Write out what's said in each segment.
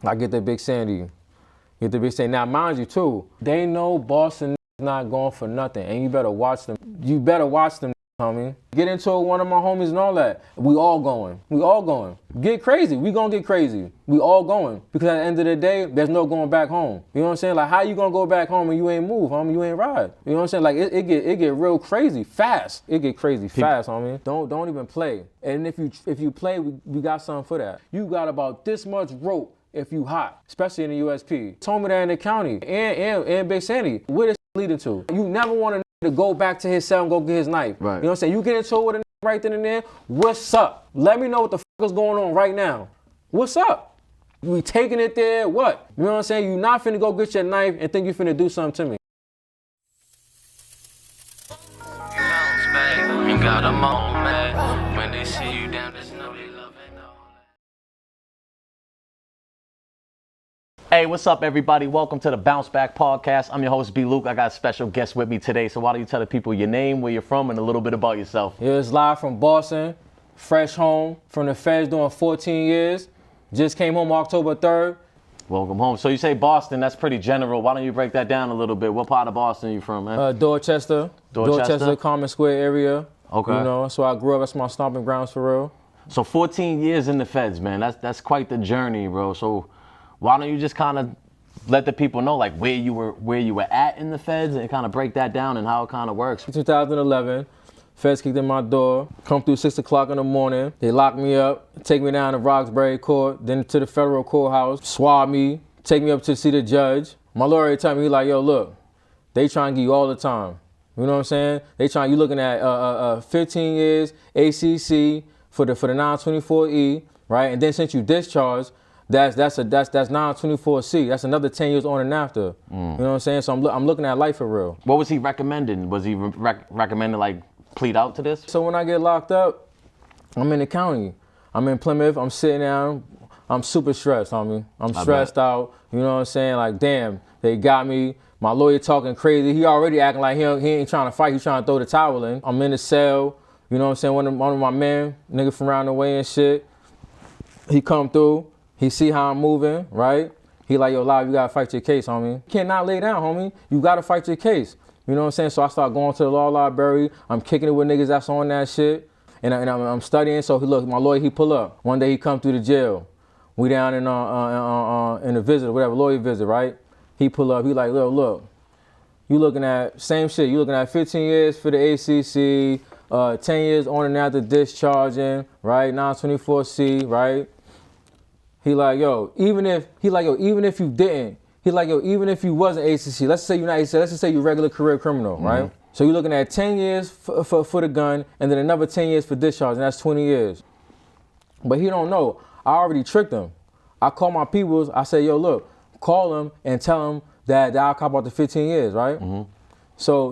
I get the big Sandy. Get the big Sandy. Now, mind you, too, they know Boston is not going for nothing, and you better watch them. You better watch them, homie. Get into it with one of my homies and all that. We all going. We all going. Get crazy. We gonna get crazy. We all going. Because at the end of the day, there's no going back home. You know what I'm saying? Like, how you gonna go back home and you ain't move, homie? You ain't ride. You know what I'm saying? Like, it get real crazy fast. It get crazy fast, homie. Don't even play. And if you play, we got something for that. You got about this much rope if you hot, especially in the USP. Told me that in the county and Big Sandy. Where this leading to? You never want to go back to his cell and go get his knife. Right. You know what I'm saying? You get into it with a right then and there. What's up? Let me know what the fuck is going on right now. What's up? We taking it there? What? You know what I'm saying? You not finna go get your knife and think you finna do something to me. You got a moment when they see you down, there's no they love it. Hey, what's up, everybody? Welcome to the Bounce Back Podcast. I'm your host, B. Luke. I got a special guest with me today. So why don't you tell the people your name, where you're from, and a little bit about yourself? Yeah, it's live from Boston. Fresh home from the feds doing 14 years. Just came home October 3rd. Welcome home. So you say Boston, that's pretty general. Why don't you break that down a little bit? What part of Boston are you from, man? Dorchester. Dorchester, Common Square area. Okay. You know, that's where I grew up. That's my stomping grounds for real. So 14 years in the feds, man. That's quite the journey, bro. So why don't you just kind of let the people know like where you were at in the feds and kind of break that down and how it kind of works? 2011, feds kicked in my door, come through 6 o'clock in the morning. They locked me up, take me down to Roxbury Court, then to the federal courthouse, swab me, take me up to see the judge. My lawyer tell me, he like, yo, look, they trying to give you all the time. You know what I'm saying? You looking at 15 years ACC for the 924E, right? And then since you discharged, that's 924C. That's another 10 years on and after. You know what I'm saying? So I'm looking at life for real. What was he recommending? Was he recommending like plead out to this? So when I get locked up, I'm in the county. I'm in Plymouth. I'm sitting down. I'm super stressed, homie. I'm stressed out. You know what I'm saying? Like, damn, they got me. My lawyer talking crazy. He already acting like he ain't trying to fight. He's trying to throw the towel in. I'm in the cell. You know what I'm saying? One of my men, nigga from around the way and shit, he come through. He see how I'm moving, right? He like, yo, Live, you gotta fight your case, homie. You cannot lay down, homie. You gotta fight your case. You know what I'm saying? So I start going to the law library. I'm kicking it with niggas that's on that shit. And I'm studying. So look, my lawyer, he pull up. One day he come through the jail. We down in a visit, whatever, lawyer visit, right? He pull up. He like, look, you looking at same shit. You looking at 15 years for the ACC, 10 years on and after discharging, right? 924C, right? He like, yo, even if you didn't, he like, yo, even if you wasn't ACC, let's say you're not ACC, let's just say you're a regular career criminal, right? So you're looking at 10 years for the gun and then another 10 years for discharge, and that's 20 years. But he don't know. I already tricked him. I call my peoples, I say, yo, look, call him and tell him that I'll cop out the 15 years, right? So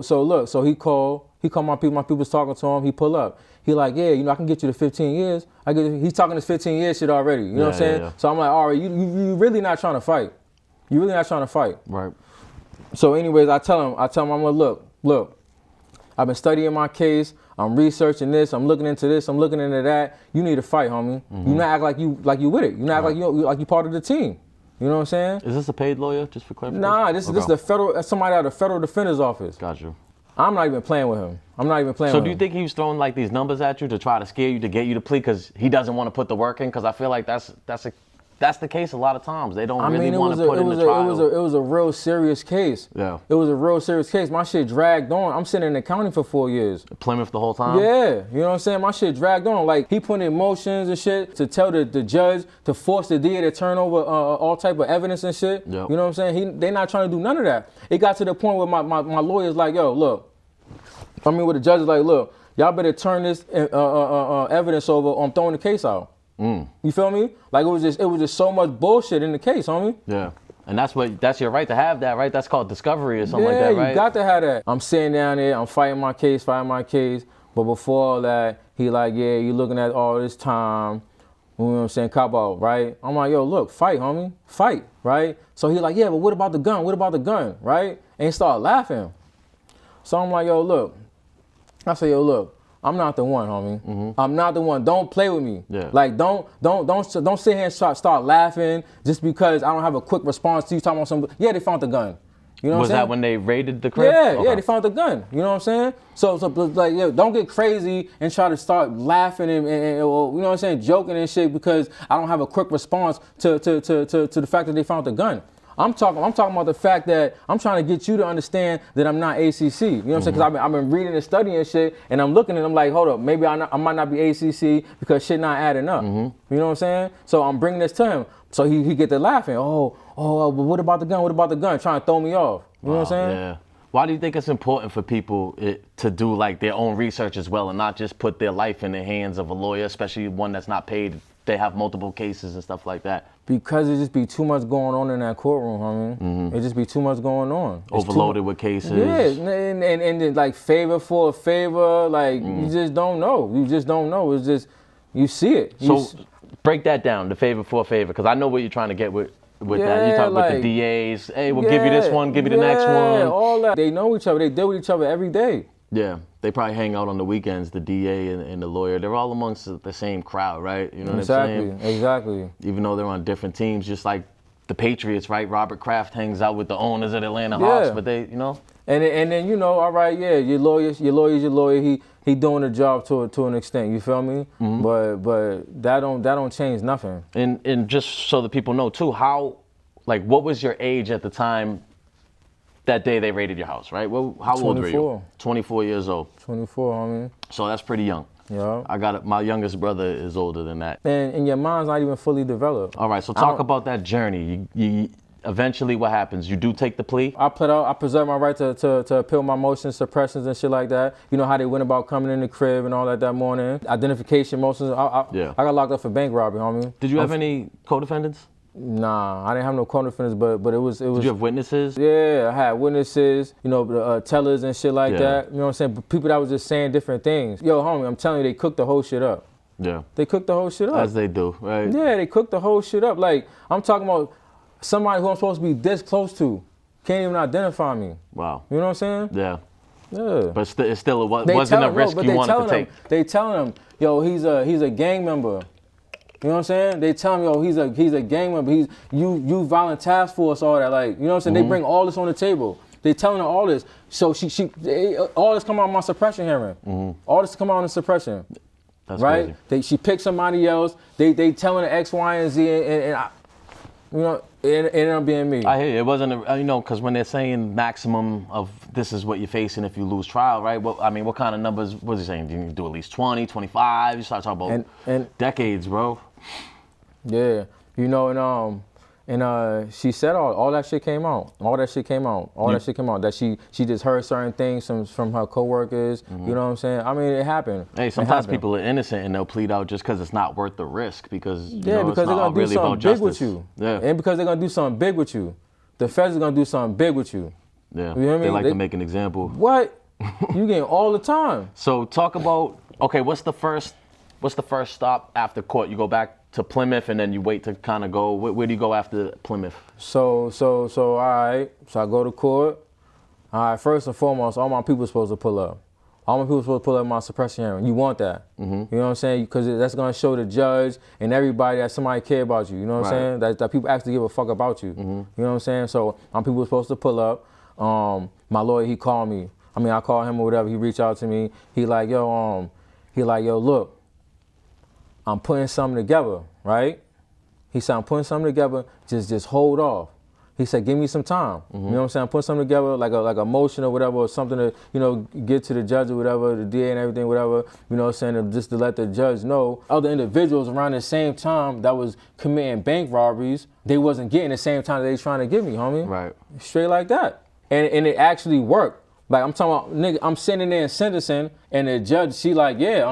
he called my people's talking to him, he pull up. He like, yeah, you know, I can get you to 15 years. He's talking this 15 years shit already. You know what I'm saying? Yeah. So I'm like, all right, you really not trying to fight. You really not trying to fight. Right. So anyways, I tell him, I'm like, look, I've been studying my case. I'm researching this. I'm looking into this. I'm looking into that. You need to fight, homie. You not act like you with it. You not act like you part of the team. You know what I'm saying? Is this a paid lawyer, just for clarification? Nah, this is the federal, somebody out of the federal defender's office. Got you. I'm not even playing with him. So do you think he was throwing like these numbers at you to try to scare you to get you to plea because he doesn't want to put the work in? Because I feel like that's the case a lot of times. They don't really want to put in the trial. It was a real serious case. Yeah. It was a real serious case. My shit dragged on. I'm sitting in accounting for 4 years. Plymouth the whole time? Yeah. You know what I'm saying? My shit dragged on. Like, he put in motions and shit to tell the judge to force the DA to turn over all type of evidence and shit. Yep. You know what I'm saying? They not trying to do none of that. It got to the point where my lawyer's like, yo, look. Where the judge is like, look, y'all better turn this evidence over or I'm throwing the case out. You feel me? Like it was just so much bullshit in the case, homie. Yeah. And that's your right to have that, right? That's called discovery or something like that, right? Yeah, you got to have that. I'm sitting down there, I'm fighting my case. But before all that, he like, yeah, you looking at all this time. You know what I'm saying? Cop out, right? I'm like, yo, look, fight, homie. Fight, right? So he like, yeah, but what about the gun? Right? And he started laughing. So I'm like, yo, look. I say, yo, look, I'm not the one, homie. I'm not the one. Don't play with me. Yeah. Like, don't sit here and start laughing just because I don't have a quick response to you talking about something. Yeah, they found the gun. You know what I'm saying? Was that when they raided the crib? Yeah, Okay. yeah, they found the gun. You know what I'm saying? So like, yo, don't get crazy and try to start laughing and you know what I'm saying, joking and shit because I don't have a quick response to the fact that they found the gun. I'm talking about the fact that I'm trying to get you to understand that I'm not ACC. You know what I'm saying? Because I've been reading and studying shit, and I'm looking and I'm like, hold up, maybe I might not be ACC because shit not adding up. You know what I'm saying? So I'm bringing this to him. So he get to laughing. Oh, but what about the gun? What about the gun? Trying to throw me off. You know what I'm saying? Yeah. Why do you think it's important for people to do like their own research as well and not just put their life in the hands of a lawyer, especially one that's not paid? They have multiple cases and stuff like that. Because it just be too much going on in that courtroom, homie. It just be too much going on. Overloaded with cases. Yeah, and then like favor for a favor, like you just don't know. You just don't know. It's just, you see it. Break that down, the favor for a favor, because I know what you're trying to get with that. You talk like, with the DAs. Hey, we'll give you this one, give you the next one. Yeah, all that. They know each other. They deal with each other every day. Yeah, they probably hang out on the weekends, the DA and the lawyer. They're all amongst the same crowd, right? You know what I'm saying? Exactly. Even though they're on different teams, just like the Patriots, right? Robert Kraft hangs out with the owners at Atlanta Hawks, but they, you know. And then, you know, all right, yeah, your lawyer's your lawyer. He doing the job to an extent. You feel me? But that don't change nothing. And just so the people know too, what was your age at the time? That day they raided your house, right? Well, how old were you? 24 years old. 24, homie. So that's pretty young. Yeah. My youngest brother is older than that. And your mind's not even fully developed. All right, so talk about that journey. You eventually, what happens? You do take the plea? I preserve my right to appeal my motions, suppressions and shit like that. You know how they went about coming in the crib and all that morning. Identification motions. I got locked up for bank robbery, homie. Did you have any co-defendants? Nah, I didn't have no co-defendants, but it was. Did you have witnesses? Yeah, I had witnesses, you know, tellers and shit like that. You know what I'm saying? But people that was just saying different things. Yo, homie, I'm telling you, they cooked the whole shit up. Yeah. They cooked the whole shit up. As they do, right? Yeah, they cooked the whole shit up. Like, I'm talking about somebody who I'm supposed to be this close to can't even identify me. Wow. You know what I'm saying? Yeah. Yeah. But it still wasn't a risk you wanted to take. They telling him, yo, he's a gang member. You know what I'm saying? They tell him, yo, he's a gang member. You violent task force, all that. Like, you know what I'm saying? They bring all this on the table. They telling her all this. So all this come out of my suppression hearing. All this come out in suppression. That's right? Crazy. She picked somebody else. They telling her X, Y, and Z, and I, you know, it ended up being me. I hear you. It wasn't, you know, because when they're saying maximum of this is what you're facing if you lose trial, right? Well, I mean, what kind of numbers was he saying? Do you do at least 20, 25? You start talking about and decades, bro. Yeah, you know, and she said all that shit came out. All that shit came out. That shit came out. That she just heard certain things from her coworkers. You know what I'm saying? I mean, it happened. Hey, sometimes people are innocent and they'll plead out just because it's not worth the risk because because they're gonna do something big with you. Yeah, and because they're gonna do something big with you. The feds are gonna do something big with you. Yeah, you know what I mean? They like to make an example. What? You get all the time. So talk about what's the first stop after court? You go back to Plymouth and then you wait to kind of go. Where do you go after Plymouth? So all right. So I go to court. All right. First and foremost, all my people are supposed to pull up. All my people are supposed to pull up my suppression hearing. You want that? You know what I'm saying? Because that's gonna show the judge and everybody that somebody care about you. You know what I'm saying? That people actually give a fuck about you. You know what I'm saying? So my people are supposed to pull up. My lawyer, he called me. I mean, I called him or whatever. He reached out to me. He like, yo, look. I'm putting something together, right? He said, I'm putting something together, just hold off. He said, give me some time. You know what I'm saying? I'm putting something together, like a motion or whatever, or something to, you know, get to the judge or whatever, the DA and everything, whatever, you know what I'm saying, just to let the judge know. Other individuals around the same time that was committing bank robberies, they wasn't getting the same time that they trying to give me, homie. Right. Straight like that. And it actually worked. Like, I'm talking about, nigga, I'm sitting there in sentencing, and the judge, she like, yeah,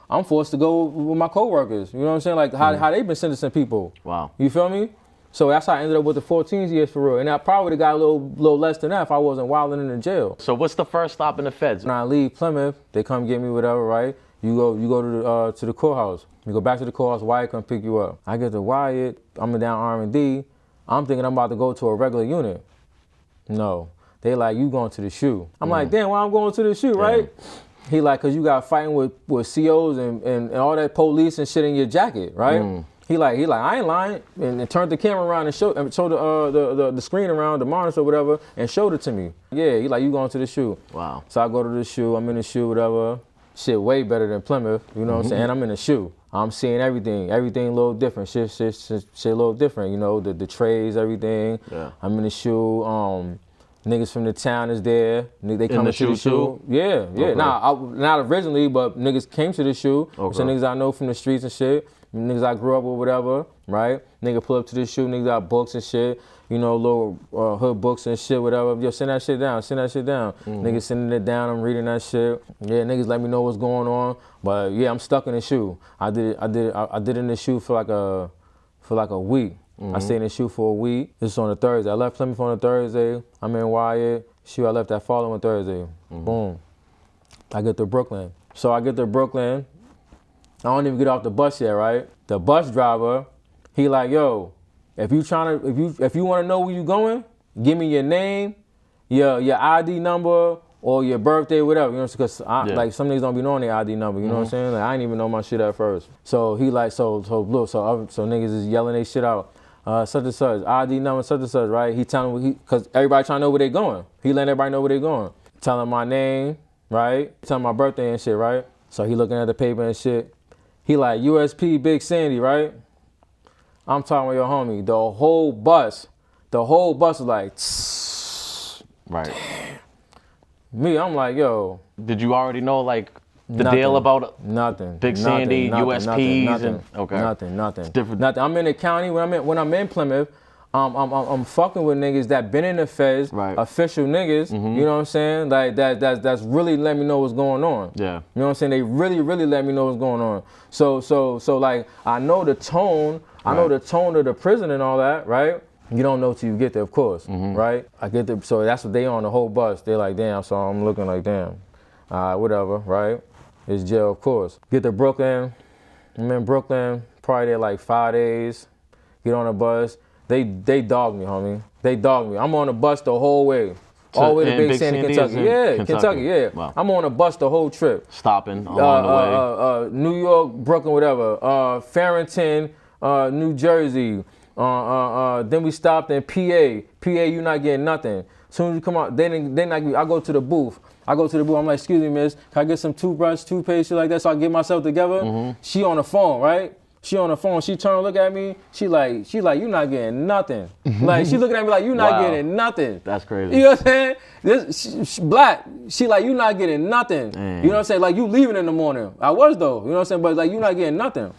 I'm forced to go with my coworkers. You know what I'm saying? Like, how they been sentencing people. Wow. You feel me? So that's how I ended up with the 14 years for real. And I probably would have got a little less than that if I wasn't wilding in the jail. So what's the first stop in the feds? When I leave Plymouth, they come get me, whatever, right? You go to the courthouse. You go back to the courthouse, Wyatt come pick you up. I get to Wyatt, I'm down R&D. I'm thinking I'm about to go to a regular unit. No. They like, you going to the SHU. I'm like, damn, why I'm going to the SHU, right? He like, cause you got fighting with COs and all that police and shit in your jacket, right? He like, I ain't lying, and turned the camera around and showed the screen around, the monitor or whatever, and showed it to me. Yeah, he like, you going to the shoe. Wow. So I go to the shoe, I'm in the shoe, whatever. Shit way better than Plymouth, you know what I'm saying? And I'm in the shoe. I'm seeing everything a little different, shit a little different, you know, the trays, everything. Yeah. I'm in the shoe, niggas from the town is there. They come to the shoe too? Yeah. Okay. Not originally, but niggas came to the shoe. Okay. So niggas I know from the streets and shit. Niggas I grew up with, whatever, right? Nigga pull up to the shoe, niggas got books and shit. You know, little hood books and shit, whatever. Yo, send that shit down. Niggas sending it down, I'm reading that shit. Yeah, niggas let me know what's going on. But yeah, I'm stuck in the shoe. I did in the shoe for like a week. I stayed in the shoe for a week. This is on a Thursday. I left Plymouth on a Thursday. I'm in Wyatt. Shoe, I left that following Thursday. Boom. I get to Brooklyn. So I get to Brooklyn. I don't even get off the bus yet, right? The bus driver, he like, yo, if you want to know where you going, give me your name, your ID number, or your birthday, whatever. You know, because like some niggas don't be knowing their ID number. You know what I'm saying? Like I didn't even know my shit at first. So he like, so niggas is yelling they shit out. Such and such, ID number, such and such, right? He telling me, cause everybody trying to know where they going. He letting everybody know where they going. Telling my name, right? Telling my birthday and shit, right? So he looking at the paper and shit. He like, USP Big Sandy, right? I'm talking with your homie. The whole bus was like, tss. Right. Damn. Me, I'm like, yo. Did you already know like the deal about nothing? Big Sandy, USPs, nothing. Nothing. It's different. Nothing. I'm in the county when I'm in Plymouth. I'm fucking with niggas that been in the feds, right. Official niggas. You know what I'm saying? Like that's really let me know what's going on. Yeah. You know what I'm saying? They really let me know what's going on. So like I know the tone. I know the tone of the prison and all that, right? You don't know till you get there, of course, right? I get there, so that's what they on the whole bus. They're like, damn. So I'm looking like, damn. Whatever, right? It's jail, of course. Get to Brooklyn. I'm in Brooklyn. Probably there like 5 days. Get on a bus. They dog me, homie. They dog me. I'm on the bus the whole way. All the way to Big Sandy, Kentucky. Yeah, Kentucky, yeah. Wow. I'm on a bus the whole trip. Stopping along the way. New York, Brooklyn, whatever. Farrington, New Jersey. Then we stopped in PA. PA, you not getting nothing. Soon as you come out, I go to the booth. I'm like, excuse me, miss, can I get some toothbrush, toothpaste, shit like that so I can get myself together? She on the phone, right? She on the phone, she turn and look at me, she like, you not getting nothing. Like, she looking at me like, you not getting nothing. That's crazy. You know what I'm saying? She black, she like, you not getting nothing. Damn. You know what I'm saying? Like, you leaving in the morning. I was though, you know what I'm saying? But like, you not getting nothing.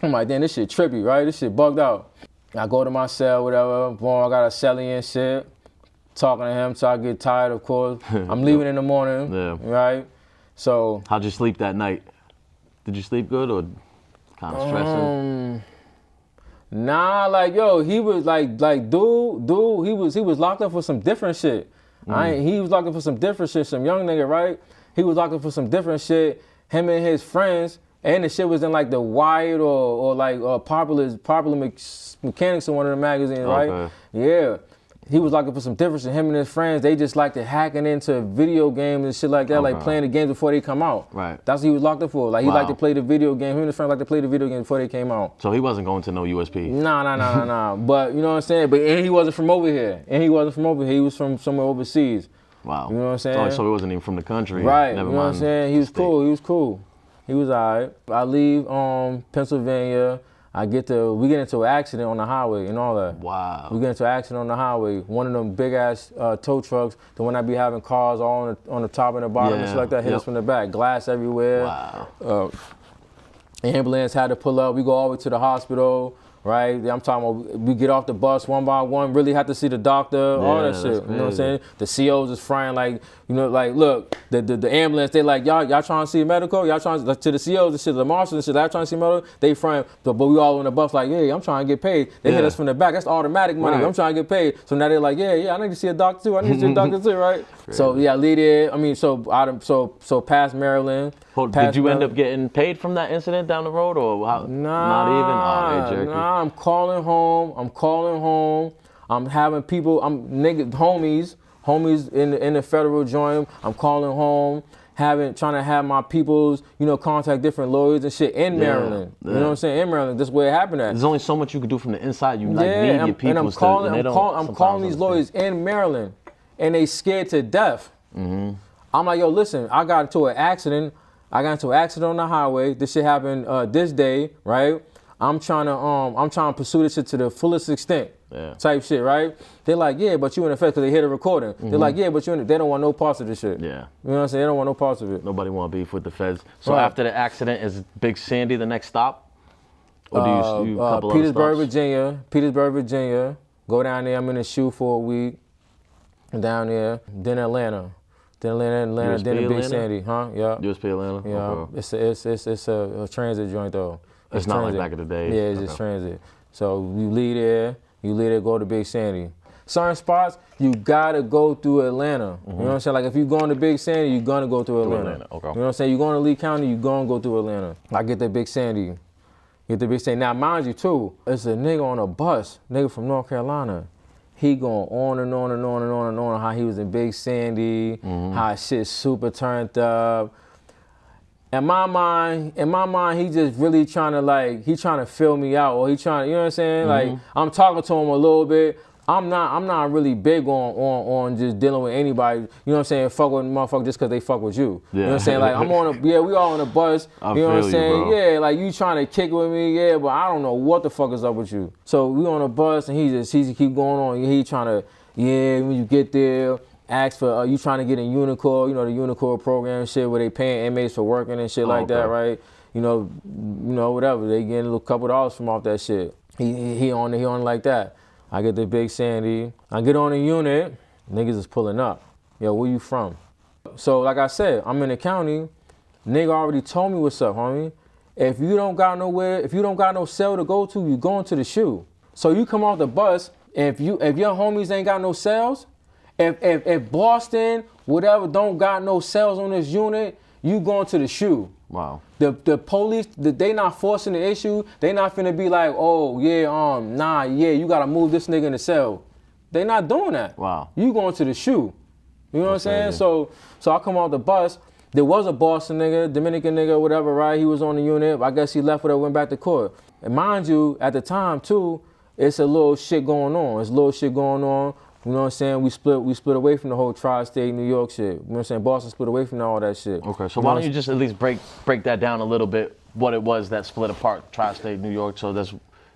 I'm like, damn, this shit trippy, right? This shit bugged out. I go to my cell, whatever, boom, I got a celly and shit. Talking to him till I get tired, of course. I'm leaving in the morning, right? So. How'd you sleep that night? Did you sleep good or kind of stressing? Nah, like yo, he was like dude, he was locked up for some different shit. He was locked up for some different shit. Some young nigga, right? He was locked up for some different shit. Him and his friends, and the shit was in like the Wired or like Popular Mechanics in one of the magazines, right? Yeah. He was looking for some difference. Him and his friends, they just like to hacking into video games and shit like that, like playing the games before they come out. Right. That's what he was locked up for. Like he liked to play the video game. Him and his friends like to play the video game before they came out. So he wasn't going to no USP. Nah. But you know what I'm saying? And he wasn't from over here. He was from somewhere overseas. Wow. You know what I'm saying? So he wasn't even from the country. Right. Never you know what I'm saying? He was cool. He was alright. I leave Pennsylvania. We get into an accident on the highway and all that. Wow. We get into an accident on the highway. One of them big ass tow trucks, the one that be having cars all on the top and the bottom and shit like that, hit us from the back. Glass everywhere. Wow. Ambulance had to pull up. We go all the way to the hospital. Right, I'm talking about we get off the bus one by one, really have to see the doctor, all that shit. You know what I'm saying? The COs is frying like, you know, like look, the ambulance, they like, y'all trying to see a medical? Y'all trying to the COs and shit, the marshals and shit, y'all trying to see a medical? They frying, but we all on the bus like, yeah, I'm trying to get paid. They hit us from the back, that's automatic money. Right. I'm trying to get paid. So now they're like, yeah, I need to see a doctor too. Right? So yeah, I lead it. I mean, so past Maryland. Did you end up getting paid from that incident down the road or how? Not even. Nah, I'm calling home. I'm having people, homies in the federal joint. I'm calling home, trying to have my peoples, you know, contact different lawyers and shit in Maryland. You know what I'm saying? In Maryland, this is where it happened at. There's only so much you can do from the inside. You like need your people. And I'm calling these lawyers in Maryland, and they scared to death. I'm like, yo, listen, I got into an accident. I got into an accident on the highway. This shit happened this day, right? I'm trying to pursue this shit to the fullest extent. Type shit, right? They're like, yeah, but you in effect, because they hear the recording. They're like, yeah, but they don't want no parts of this shit. Yeah. You know what I'm saying? They don't want no parts of it. Nobody want beef with the feds. So after the accident, is Big Sandy the next stop? Or do you couple Petersburg, other stops? Petersburg, Virginia. Go down there. I'm in the shoe for a week. Down there. Then Atlanta. Then USP then Big Atlanta? Sandy. Huh? Yeah. USP Atlanta? Yeah. Okay. It's a transit joint though. It's not like back in the day. Yeah, it's just transit. So you leave there, go to Big Sandy. Certain spots, you gotta go through Atlanta. You know what I'm saying? Like if you're going to Big Sandy, you're gonna go through Atlanta. Okay. You know what I'm saying? You're going to Lee County, you're gonna go through Atlanta. I get the Big Sandy. Now mind you too, it's a nigga on a bus, nigga from North Carolina. He going on and on and on and on and on how he was in Big Sandy, how shit super turned up. In my mind, he just really trying to fill me out, or he trying to, you know what I'm saying? Like I'm talking to him a little bit. I'm not really big on just dealing with anybody. You know what I'm saying? Fuck with motherfucker just because they fuck with you. You know what I'm saying? Like we all on a bus. You know what I'm saying? Bro. Yeah, like you trying to kick with me, yeah, but I don't know what the fuck is up with you. So we on a bus and he just keep going on. He trying to, when you get there, ask for, you trying to get in Unicor, you know, the Unicor program shit where they paying inmates for working and shit like that, right? You know, whatever. They getting a little couple dollars from off that shit. He on like that. I get the Big Sandy. I get on the unit. Niggas is pulling up. Yo, where you from? So like I said, I'm in the county. Nigga already told me what's up, homie. If you don't got no cell to go to, you going to the shoe. So you come off the bus, and if your homies ain't got no cells, if Boston, whatever, don't got no cells on this unit, you going to the shoe. Wow. The police, they not forcing the issue. They not finna be like, oh yeah, you gotta move this nigga in the cell. They not doing that. Wow. You going to the shoe. You know what I'm saying? So I come off the bus. There was a Boston nigga, Dominican nigga, whatever, right? He was on the unit. I guess he left or went back to court. And mind you, at the time too, it's a little shit going on. You know what I'm saying? We split away from the whole tri-state New York shit. You know what I'm saying? Boston split away from all that shit. Okay, so why don't you just at least break that down a little bit, what it was that split apart tri-state New York, so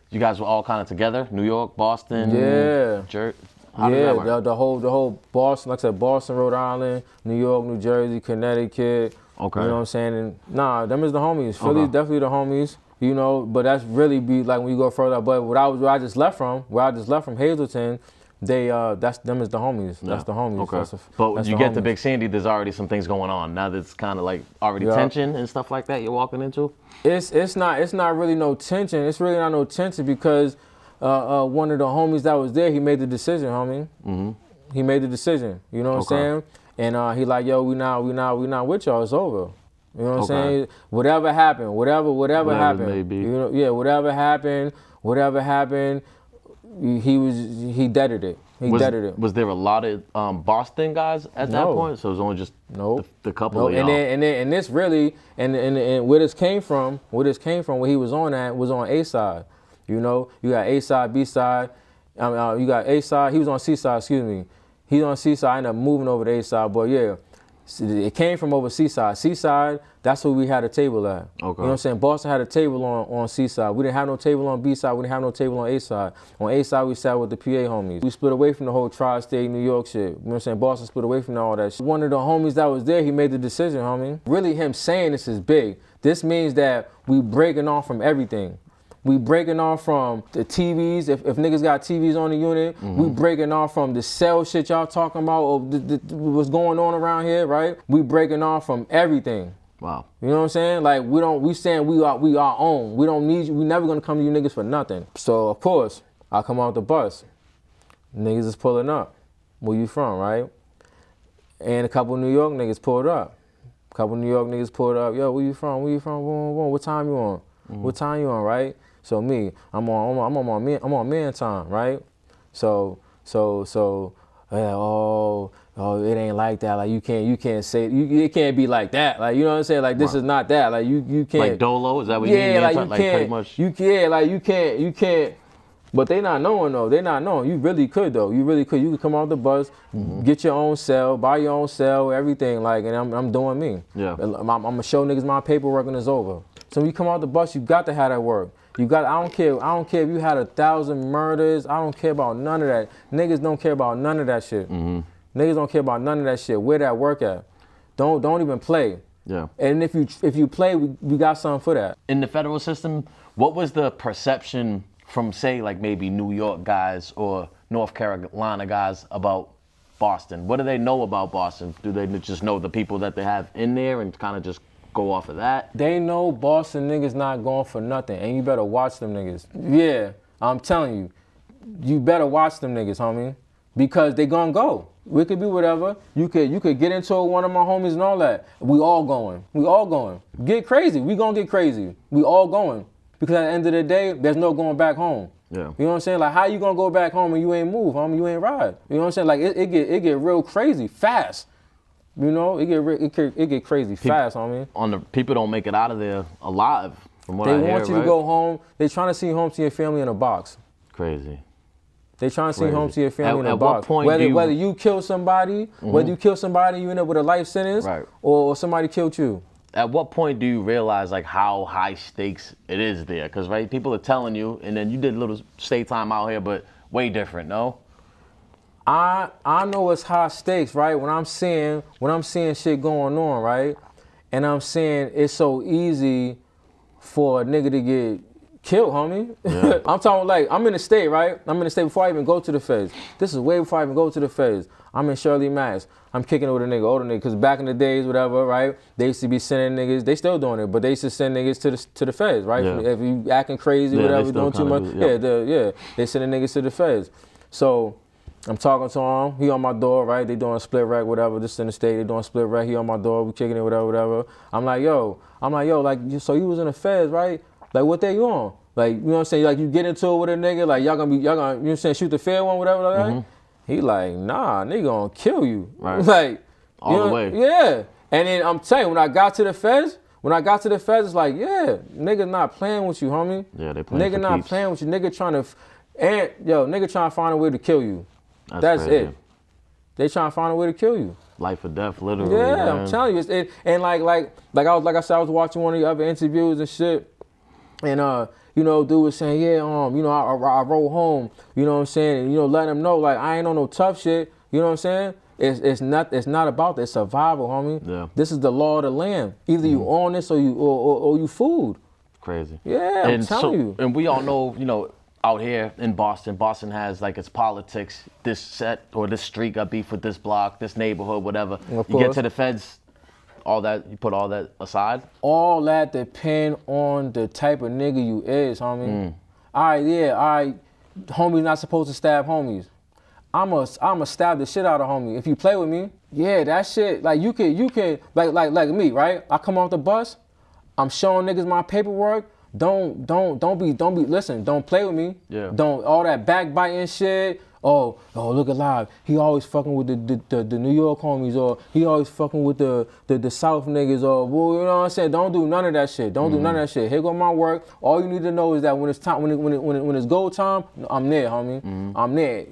you guys were all kind of together? New York, Boston, the whole Boston, like I said, Boston, Rhode Island, New York, New Jersey, Connecticut. Okay. You know what I'm saying? And them is the homies. Philly's definitely the homies. You know, but that's really be like when you go further. But where I just left from Hazleton, them is the homies. Yeah. That's the homies. Okay. But when you get to Big Sandy, there's already some things going on. Now that's kind of like already tension and stuff like that you're walking into? It's not really no tension. It's really not no tension because one of the homies that was there, he made the decision, homie. He made the decision. You know what I'm saying? And he like, yo, we not with y'all. It's over. You know what I'm saying? Whatever happened, whatever happened. Maybe. You know, whatever happened. He deaded it. Was there a lot of Boston guys at that point? So it was only just the couple of y'all? And this really, and where this came from, where he was on at, was on A side. You know, you got A side, B side. You got A side. He was on C side, excuse me. He's on C side. I ended up moving over to A side, but yeah. It came from over C-side. C-side, that's where we had a table at. Okay. You know what I'm saying? Boston had a table on C-side. We didn't have no table on B-side. We didn't have no table on A-side. On A-side, we sat with the PA homies. We split away from the whole tri-state New York shit. You know what I'm saying? Boston split away from all that shit. One of the homies that was there, he made the decision, homie. Really, him saying this is big. This means that we breaking off from everything. We breaking off from the TVs. If niggas got TVs on the unit, we breaking off from the cell shit y'all talking about, or what's going on around here, right? We breaking off from everything. Wow. You know what I'm saying? Like we saying we our own. We don't need you. We never gonna come to you niggas for nothing. So of course, I come off the bus. Niggas is pulling up. Where you from, right? And a couple New York niggas pulled up. Yo, where you from? What time you on? What time you on, right? So me, I'm on man time, right? So oh, it ain't like that. Like you can't say it can't be like that. Like you know what I'm saying? Like this is not that. Like you can't. Like Dolo, is that what you mean? Like you like can't. Pretty much. You can't. But they not knowing though. They not knowing. You really could though. You really could. You could come off the bus, get your own cell, buy your own cell, everything. Like, and I'm doing me. Yeah. I'm gonna show niggas my paperwork and it's over. So when you come off the bus, you got to have that work. You got. I don't care if you had 1,000 murders. I don't care about none of that. Niggas don't care about none of that shit. Niggas don't care about none of that shit. Where that work at? Don't even play. Yeah. And if you play, we got something for that. In the federal system, what was the perception from, say, like maybe New York guys or North Carolina guys about Boston? What do they know about Boston? Do they just know the people that they have in there and kind of just go off of that? They know Boston niggas not going for nothing, and you better watch them niggas. Yeah, I'm telling you, you better watch them niggas, homie, because they gonna go. We could be whatever. You could get into it with one of my homies and all that. We all going. Get crazy. We gonna get crazy. We all going. Because at the end of the day, there's no going back home. Yeah. You know what I'm saying? Like, how you gonna go back home and you ain't move, homie? You ain't ride. You know what I'm saying? Like, it get real crazy fast. You know, it get crazy fast, homie. People don't make it out of there alive, from what I hear, They want you to go home. They trying to see home to your family in a box. Crazy. They trying to see home to your family in a at box. What point whether you kill somebody, you end up with a life sentence, right, or somebody killed you. At what point do you realize like how high stakes it is there? Because right, people are telling you, and then you did a little state time out here, but way different, no? I know it's high stakes, right? When I'm seeing shit going on, right? And I'm saying it's so easy for a nigga to get killed, homie. Yeah. I'm talking like, I'm in the state, right? I'm in the state before I even go to the feds. This is way before I even go to the feds. I'm in Shirley, Mass. I'm kicking it with a nigga, older nigga, because back in the days, whatever, right? They used to be sending niggas, they still doing it, but they used to send niggas to the feds, right? Yeah. If you acting crazy, whatever, doing too much, they sending niggas to the feds. So I'm talking to him, he on my door, right? They doing a split rack, whatever, this in the state, they doing a split rack, he on my door, we kicking it, whatever. I'm like, yo, like, so you was in the feds, right? Like, what they on? Like, you know what I'm saying? Like, you get into it with a nigga, like, y'all gonna, you know what I'm saying, shoot the fair one, whatever, like that? He like, nah, nigga gonna kill you. Right. Like, all the way. Yeah. And then I'm telling you, when I got to the feds, it's like, yeah, nigga not playing with you, homie. Yeah, they playing Nigga not keeps. playing with you. Nigga trying to find a way to kill you. That's it. They trying to find a way to kill you. Life or death, literally. Yeah, man. I'm telling you. And like I said, I was watching one of the other interviews and shit. And you know, dude was saying, yeah, you know, I roll home, you know what I'm saying? And, you know, letting them know, like, I ain't on no tough shit, you know what I'm saying? It's not about that. It's survival, homie. Yeah. This is the law of the land. Either you on this or you food. Crazy. Yeah, I'm telling you. And we all know, you know, out here in Boston has like its politics, this set or this street got beef with this block, this neighborhood, whatever. You get to the feds, all that, you put all that aside? All that depend on the type of nigga you is, homie. All right, homies not supposed to stab homies. I'ma stab the shit out of homie. If you play with me, yeah, that shit, like you can, like me, right? I come off the bus, I'm showing niggas my paperwork. Don't be, listen, don't play with me. Yeah. Don't, all that backbiting shit. Oh, look alive. He always fucking with the New York homies, or he always fucking with the South niggas, or, well, you know what I'm saying? Don't do none of that shit. Don't do none of that shit. Here go my work. All you need to know is that when it's time, when it's go time, I'm there, homie. I'm there.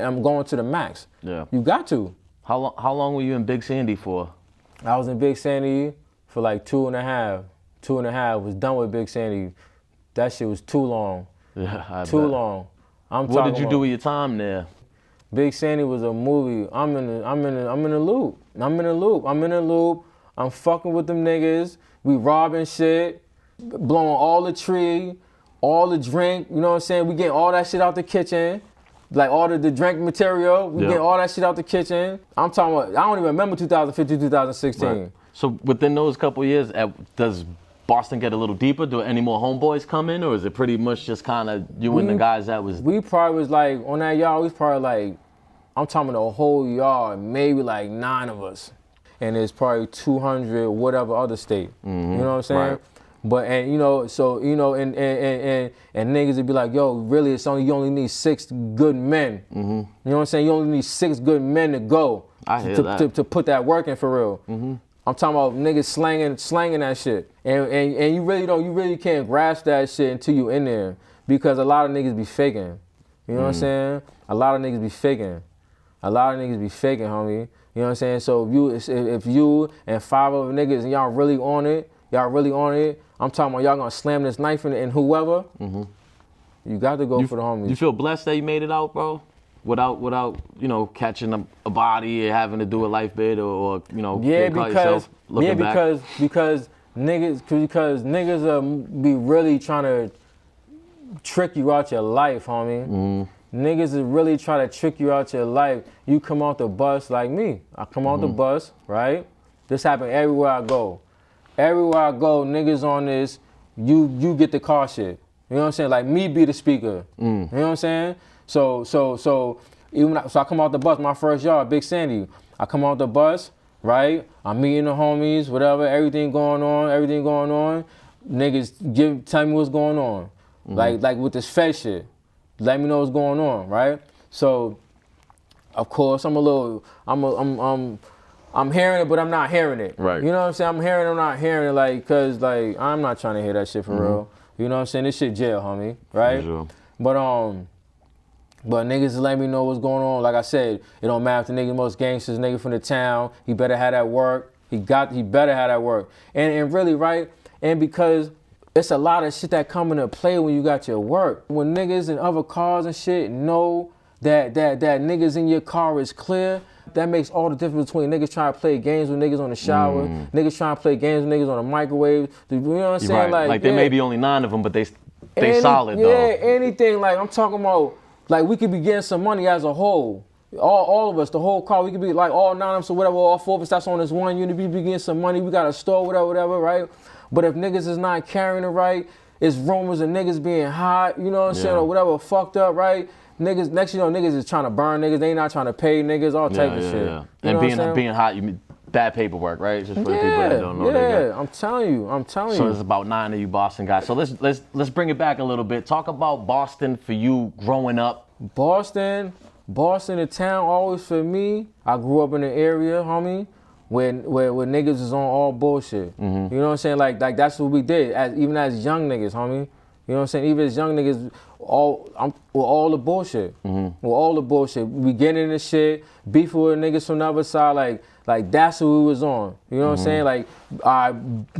I'm going to the max. Yeah. You got to. How long were you in Big Sandy for? I was in Big Sandy for like 2.5. 2.5. Was done with Big Sandy. That shit was too long. Yeah, too long. What did you do with your time there? Big Sandy was a movie. I'm in a loop. I'm fucking with them niggas. We robbing shit, blowing all the tree, all the drink. You know what I'm saying? We getting all that shit out the kitchen. Like all the drink material. We getting all that shit out the kitchen. I'm talking about, I don't even remember 2015, 2016. Right. So within those couple years, does Boston get a little deeper? Do any more homeboys come in, or is it pretty much just kind of you and the guys that was? We probably was like, on that yard, we was probably like, I'm talking the whole yard, maybe like 9 of us. And there's probably 200 whatever other state. You know what I'm saying? Right. But and you know, so you know, and niggas would be like, yo, really, you only need 6 good men. You know what I'm saying? You only need 6 good men to go. I hear to put that work in for real. I'm talking about niggas slanging that shit. And you really can't grasp that shit until you in there. Because a lot of niggas be faking. You know what I'm saying? A lot of niggas be faking. A lot of niggas be faking, homie. You know what I'm saying? So if you and 5 other niggas and y'all really on it, I'm talking about y'all gonna slam this knife in whoever, you got to go for the homies. You feel blessed that you made it out, bro? Without you know, catching a body and having to do a life bid or you know, because niggas be really trying to trick you out your life, homie. Niggas is really trying to trick you out your life. You come off the bus like me. I come off the bus, right? This happen everywhere I go. Everywhere I go, niggas on this, you get the car shit. You know what I'm saying? Like me be the speaker. You know what I'm saying? So I come off the bus, my first job, Big Sandy. I come off the bus, right? I'm meeting the homies, whatever, everything going on. Niggas tell me what's going on. Like with this Fed shit. Let me know what's going on, right? So, of course, I'm hearing it, but I'm not hearing it. Right. You know what I'm saying? I'm hearing it, I'm not hearing it, like, cause like I'm not trying to hear that shit for real. You know what I'm saying? This shit jail, homie, right? Sure. But niggas let me know what's going on. Like I said, it don't matter if the nigga most gangsters, nigga from the town, he better have that work. He better have that work. And really, right? And because it's a lot of shit that come into play when you got your work. When niggas in other cars and shit know that niggas in your car is clear, that makes all the difference between niggas trying to play games with niggas on the shower, niggas trying to play games with niggas on the microwave. You know what I'm saying? Right. Like there may be only 9 of them, but they solid though. Yeah, anything. Like I'm talking about, like we could be getting some money as a whole. All of us, the whole car, we could be like all 9 of us or whatever, all 4 of us that's on this one unit, we be getting some money, we got a store, whatever, right? But if niggas is not carrying it right, it's rumors of niggas being hot, you know what I'm saying, or whatever, fucked up, right? Niggas, next you know, niggas is trying to burn niggas, they not trying to pay niggas, all type of shit. Yeah. And being hot, you mean bad paperwork, right? Just for the people that don't know. Yeah, I'm telling you. So there's about 9 of you Boston guys. So let's bring it back a little bit. Talk about Boston for you growing up. Boston, the town always for me. I grew up in an area, homie, where niggas is on all bullshit. You know what I'm saying? Like that's what we did, even as young niggas, homie. You know what I'm saying? Even as young niggas, with all the bullshit. With all the bullshit. We getting in this shit, beefing with niggas from the other side, like that's what we was on. You know what I'm saying? Like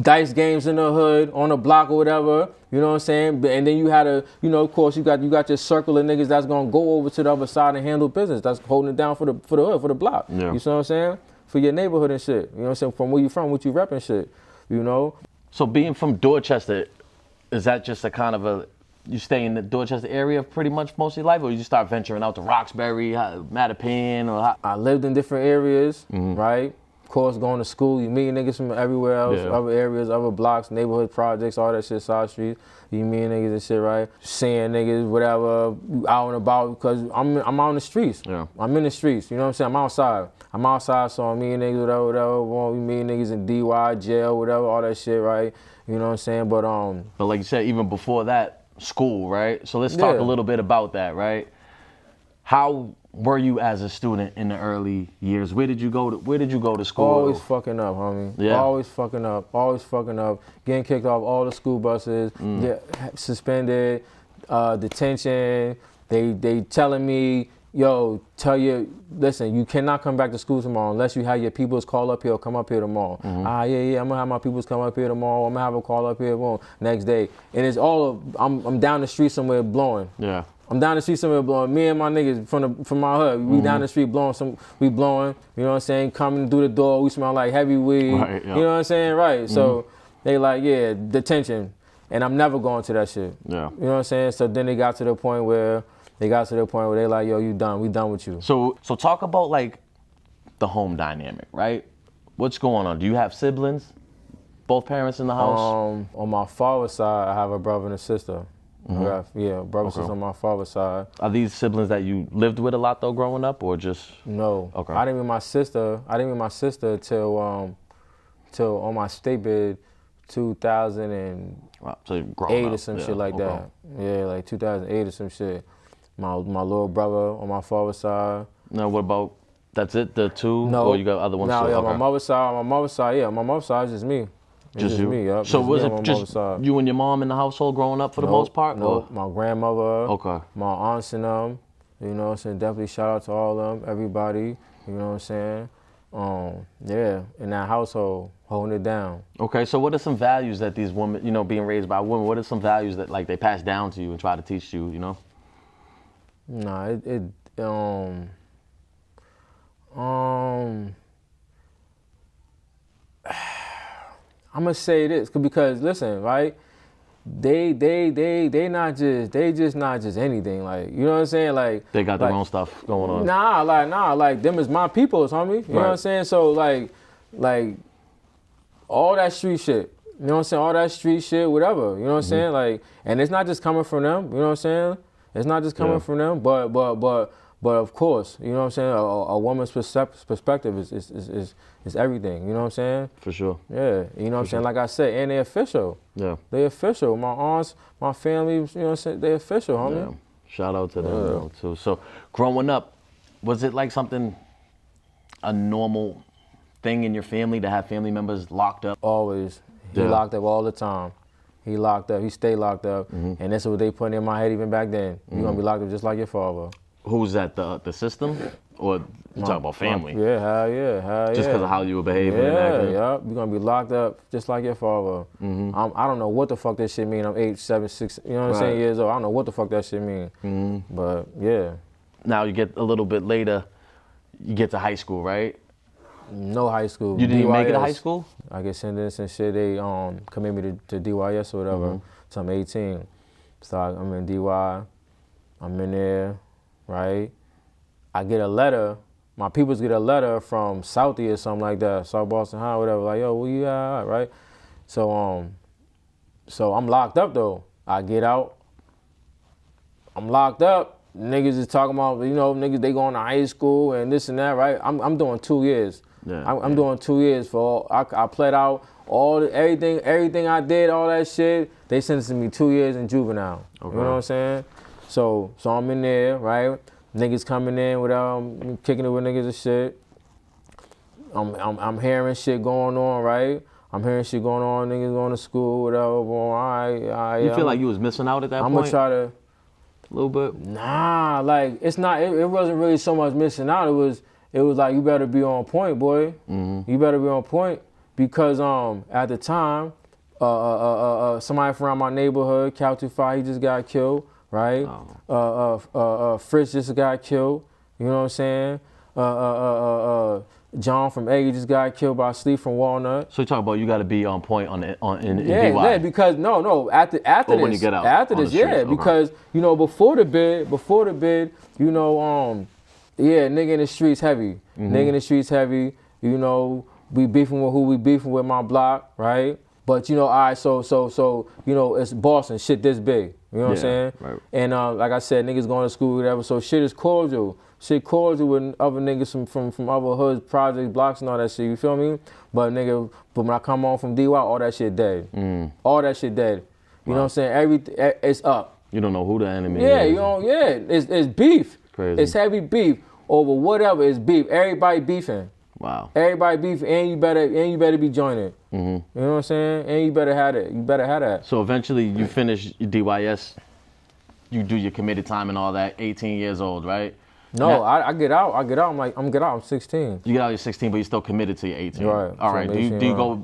dice games in the hood, on the block or whatever. You know what I'm saying? And then you had of course you got your circle of niggas that's gonna go over to the other side and handle business. That's holding it down for the hood, for the block. Yeah. You see what I'm saying? For your neighborhood and shit. You know what I'm saying? From where you from, what you repping shit. You know? So being from Dorchester, is that just a kind of you stay in the Dorchester area pretty much most of your life, or you start venturing out to Roxbury, Mattapan, or I lived in different areas, right? Of course, going to school, you meet niggas from everywhere else, other areas, other blocks, neighborhood projects, all that shit, side streets. You meet niggas and shit, right? Seeing niggas, whatever, out and about, because I'm out in the streets. Yeah. I'm in the streets, you know what I'm saying? I'm outside, so I'm meeting niggas, whatever. We meeting niggas in DY, jail, whatever, all that shit, right? You know what I'm saying? But like you said, even before that, school, right? So let's talk a little bit about that, right? How were you as a student in the early years? Where did you go to school? Always fucking up, homie. Yeah. Always fucking up. Getting kicked off all the school buses, get suspended, detention. They telling me, yo, listen, you cannot come back to school tomorrow unless you have your peoples call up here or come up here tomorrow. Yeah, I'm gonna have my peoples come up here tomorrow. I'm gonna have a call up here next day. And it's I'm down the street somewhere blowing. Yeah. I'm down the street somewhere blowing. Me and my niggas from my hood, we down the street blowing, you know what I'm saying? Coming through the door, we smell like heavy weed. Right, you know what I'm saying? Right. So they like, yeah, detention. And I'm never going to that shit. Yeah. You know what I'm saying? So then they got to the point where they like, yo, you done. We done with you. So talk about like the home dynamic, right? What's going on? Do you have siblings? Both parents in the house? On my father's side, I have a brother and a sister. Brother and sister on my father's side. Are these siblings that you lived with a lot though growing up, or just? No. Okay. I didn't meet my sister till on my state bid 2008 or some shit like that. Yeah, like 2008 or some shit. My little brother on my father's side. Now what about, that's it, the two? No. Or you got other ones? No, too? yeah, Okay. my mother's side, is just me. It's Just you? me, yep. So was me it just you and your mom in the household growing up for the most part? No, my grandmother, Okay. my aunts and them, you know what I'm saying? Definitely shout out to all of them, everybody, you know what I'm saying? Yeah, in that household, holding it down. Okay, so what are some values that these women, you know, being raised by women, what are some values that like they pass down to you and try to teach you, you know? Nah, I'm gonna say this because listen, right? They not just anything. Like, you know what I'm saying? Like They got their own stuff going on. Like them is my peoples, homie. You know what I'm saying? So like all that street shit. You know what I'm saying? All that street shit, whatever. You know what I'm saying? Like, and it's not just coming from them. You know what I'm saying? It's not just coming from them, but of course, you know what I'm saying? A woman's perspective is everything. You know what I'm saying? For sure. Yeah. You know what I'm saying? Like I said, and they're official. Yeah. They official. My aunts, my family, you know what I'm saying? They official, homie. Yeah. Shout out to them though, too. So growing up, was it like something, a normal thing in your family to have family members locked up? Always. He locked up all the time. He locked up. He stayed locked up. And that's what they put in my head even back then. You're going to be locked up just like your father. Who's that, the system? Or you talking about family? Yeah, hell yeah. Just because of how you were behaving? Yeah. You're going to be locked up just like your father. I don't know what the fuck that shit mean. I'm 8, 7, 6, you know what I'm saying, years old. I don't know what the fuck that shit mean. But yeah. Now you get a little bit later, you get to high school, right? No high school. You didn't even make it to DYS. high school? I get sentenced and shit. They commit me to DYS or whatever. So I'm 18. So I'm in DY. I'm in there, right? I get a letter. My peoples get a letter from Southie or something like that, South Boston High, whatever. Like, yo, where you at, right? So I'm locked up though. I get out. I'm locked up. Niggas is talking about, you know, niggas, they going to high school and this and that, right? I'm doing 2 years. I'm doing 2 years for all, I pled out everything I did, all that shit. They sentenced me 2 years in juvenile. Okay. You know what I'm saying? So I'm in there, right? Niggas coming in without kicking it with niggas and shit. I'm hearing shit going on, right? I'm hearing shit going on, niggas going to school, whatever. Well, all right. You feel like you was missing out at that point? I'm gonna try to. A little bit? Nah, like it's not. It wasn't really so much missing out. It was like you better be on point, boy. You better be on point because at the time, somebody from my neighborhood, Cal 25, he just got killed, right? Fritz just got killed. You know what I'm saying? John from Eggy just got killed by Sleep from Walnut. So you talk about you got to be on point in DY. Yeah, because no, after this, when you get out, after this, because you know before the bid, you know, nigga in the streets heavy, nigga in the streets heavy. You know, we beefing with who we beefing with, my block, right? But you know, all right, so you know, it's Boston, shit this big. You know what I'm saying? Right. And like I said, niggas going to school, whatever. So shit is cordial. Shit cordial with other niggas from other hoods, projects, blocks, and all that shit. You feel me? But when I come on from DY, all that shit dead. All that shit dead. You know what I'm saying? It's up. You don't know who the enemy is. You know, it's beef. Crazy. It's heavy beef over whatever. It's beef. Everybody beefing. Wow. Everybody beefing, and you better be joining. You know what I'm saying? And you better have it. You better have that. So eventually, you finish your DYS. You do your committed time and all that. 18 years old, right? No, I get out. I'm 16. You get out, you're 16, but you're still committed to your 18. Right. All right. Do you go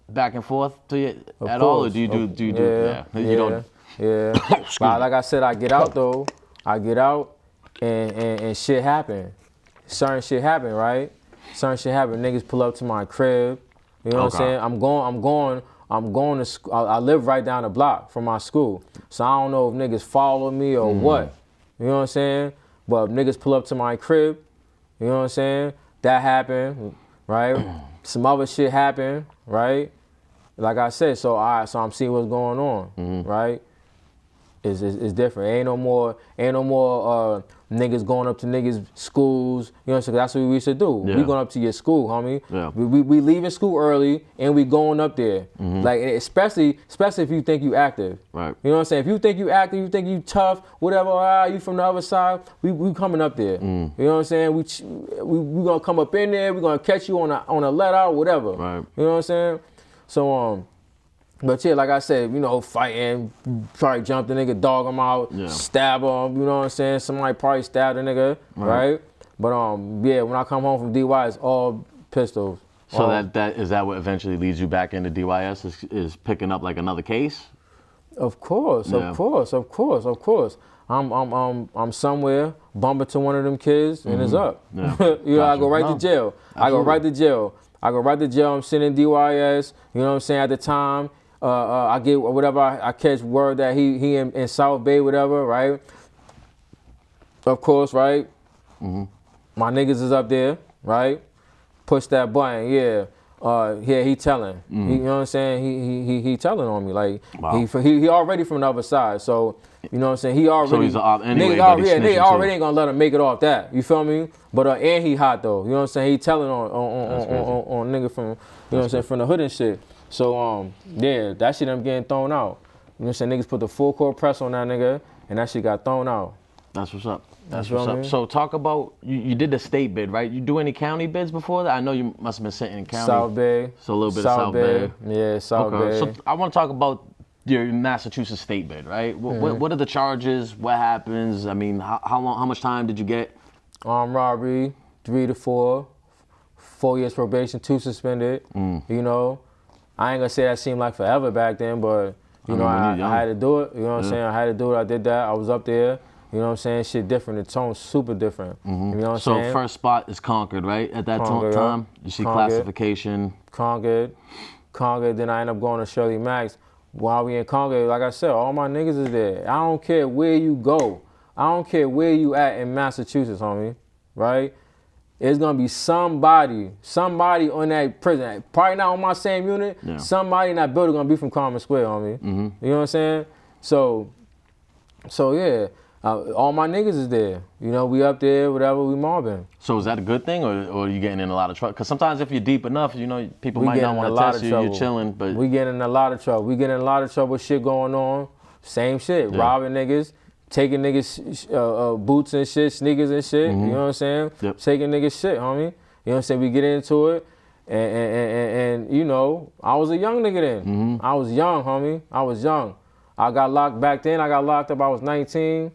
back and forth to you at all, or do you do? Yeah. You don't. Yeah. But like I said, I get out though. I get out, and shit happen. Certain shit happen, right? Certain shit happen. Niggas pull up to my crib. You know what I'm saying? I'm going to school. I live right down the block from my school, so I don't know if niggas follow me or what. You know what I'm saying? But niggas pull up to my crib, you know what I'm saying? That happened, right? Some other shit happened, right? Like I said, so I'm seeing what's going on, right? is different. Ain't no more niggas going up to niggas' schools. You know what I'm saying? That's what we used to do. Yeah. We going up to your school, homie. Yeah. We leaving school early and we going up there. Like especially if you think you active. Right. You know what I'm saying? If you think you active, you think you tough, whatever. You from the other side. We coming up there. You know what I'm saying? We gonna come up in there. We gonna catch you on a let out, whatever. Right. You know what I'm saying? So but yeah, like I said, you know, fighting, probably jump the nigga, dog him out, stab him, you know what I'm saying? Somebody probably stabbed the nigga, right? But yeah, when I come home from DY, it's all pistols. So that is that what eventually leads you back into DYS is picking up like another case? Of course. I'm somewhere, bump into one of them kids, and it's up. Yeah. You know, I go right to jail. Absolutely. I go right to jail. I'm sitting in DYS. You know what I'm saying? At the time, I get whatever I catch word that he in South Bay, whatever, right? Of course, right? My niggas is up there, right? Push that button, yeah. He telling. You know what I'm saying? He telling on me. Like, he already from the other side. So, you know what I'm saying? He already. So he's an op anyway, they already ain't gonna let him make it off that. You feel me? But and he hot though. You know what I'm saying? He telling on nigga from, you know what I'm saying, from the hood and shit. So yeah, that shit I'm getting thrown out. You know what I'm saying? Niggas put the full court press on that nigga, and that shit got thrown out. That's what's up. That's You what's feel up. me? So talk about, you did the state bid, right? You do any county bids before that? I know you must have been sitting in county. South Bay. So a little bit of South Bay. Yeah, South Bay. So I want to talk about your Massachusetts state bid, right? What are the charges? What happens? I mean, how much time did you get? Armed robbery, 3 to 4, 4 years probation, 2 suspended. You know, I ain't gonna say that seemed like forever back then, but you know, I had to do it. You know what I'm saying? I had to do it. I did that. I was up there. You know what I'm saying? Shit different. The tone's super different. You know what I'm saying? So first spot is Concord, right? At that Concord, time, you see Concord. classification. Concord. Then I end up going to Shirley Max. While we in Concord, like I said, all my niggas is there. I don't care where you go. I don't care where you at in Massachusetts, homie. Right? It's gonna be somebody on that prison. Probably not on my same unit. Yeah. Somebody in that building gonna be from Carmen Square, homie. You know what I'm saying? So yeah. All my niggas is there. You know, we up there, whatever, we mobbing. So is that a good thing, or are you getting in a lot of trouble? Because sometimes if you're deep enough, you know, people might not want to test you. You're chilling, but we getting in a lot of trouble. We getting in a lot of trouble. Shit going on. Same shit. Robbing niggas, taking niggas boots and shit, sneakers and shit. You know what I'm saying? Taking niggas shit, homie. You know what I'm saying? We get into it, and you know, I was a young nigga then. I was young, homie. I was young. I got locked back then. I got locked up. I was 19.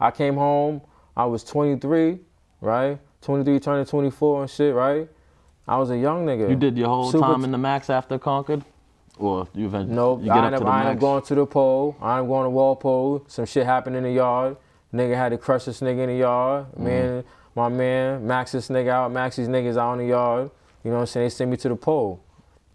I came home, I was 23, right? 23 turning 24 and shit, right? I was a young nigga. You did your whole time in the max after Concord? Or you eventually Nope, you get I up to the ended max? up going to the pole. I ended up going to Walpole. Some shit happened in the yard. Nigga had to crush this nigga in the yard. My man, Max this nigga out. Max's niggas out in the yard. You know what I'm saying? They sent me to the pole.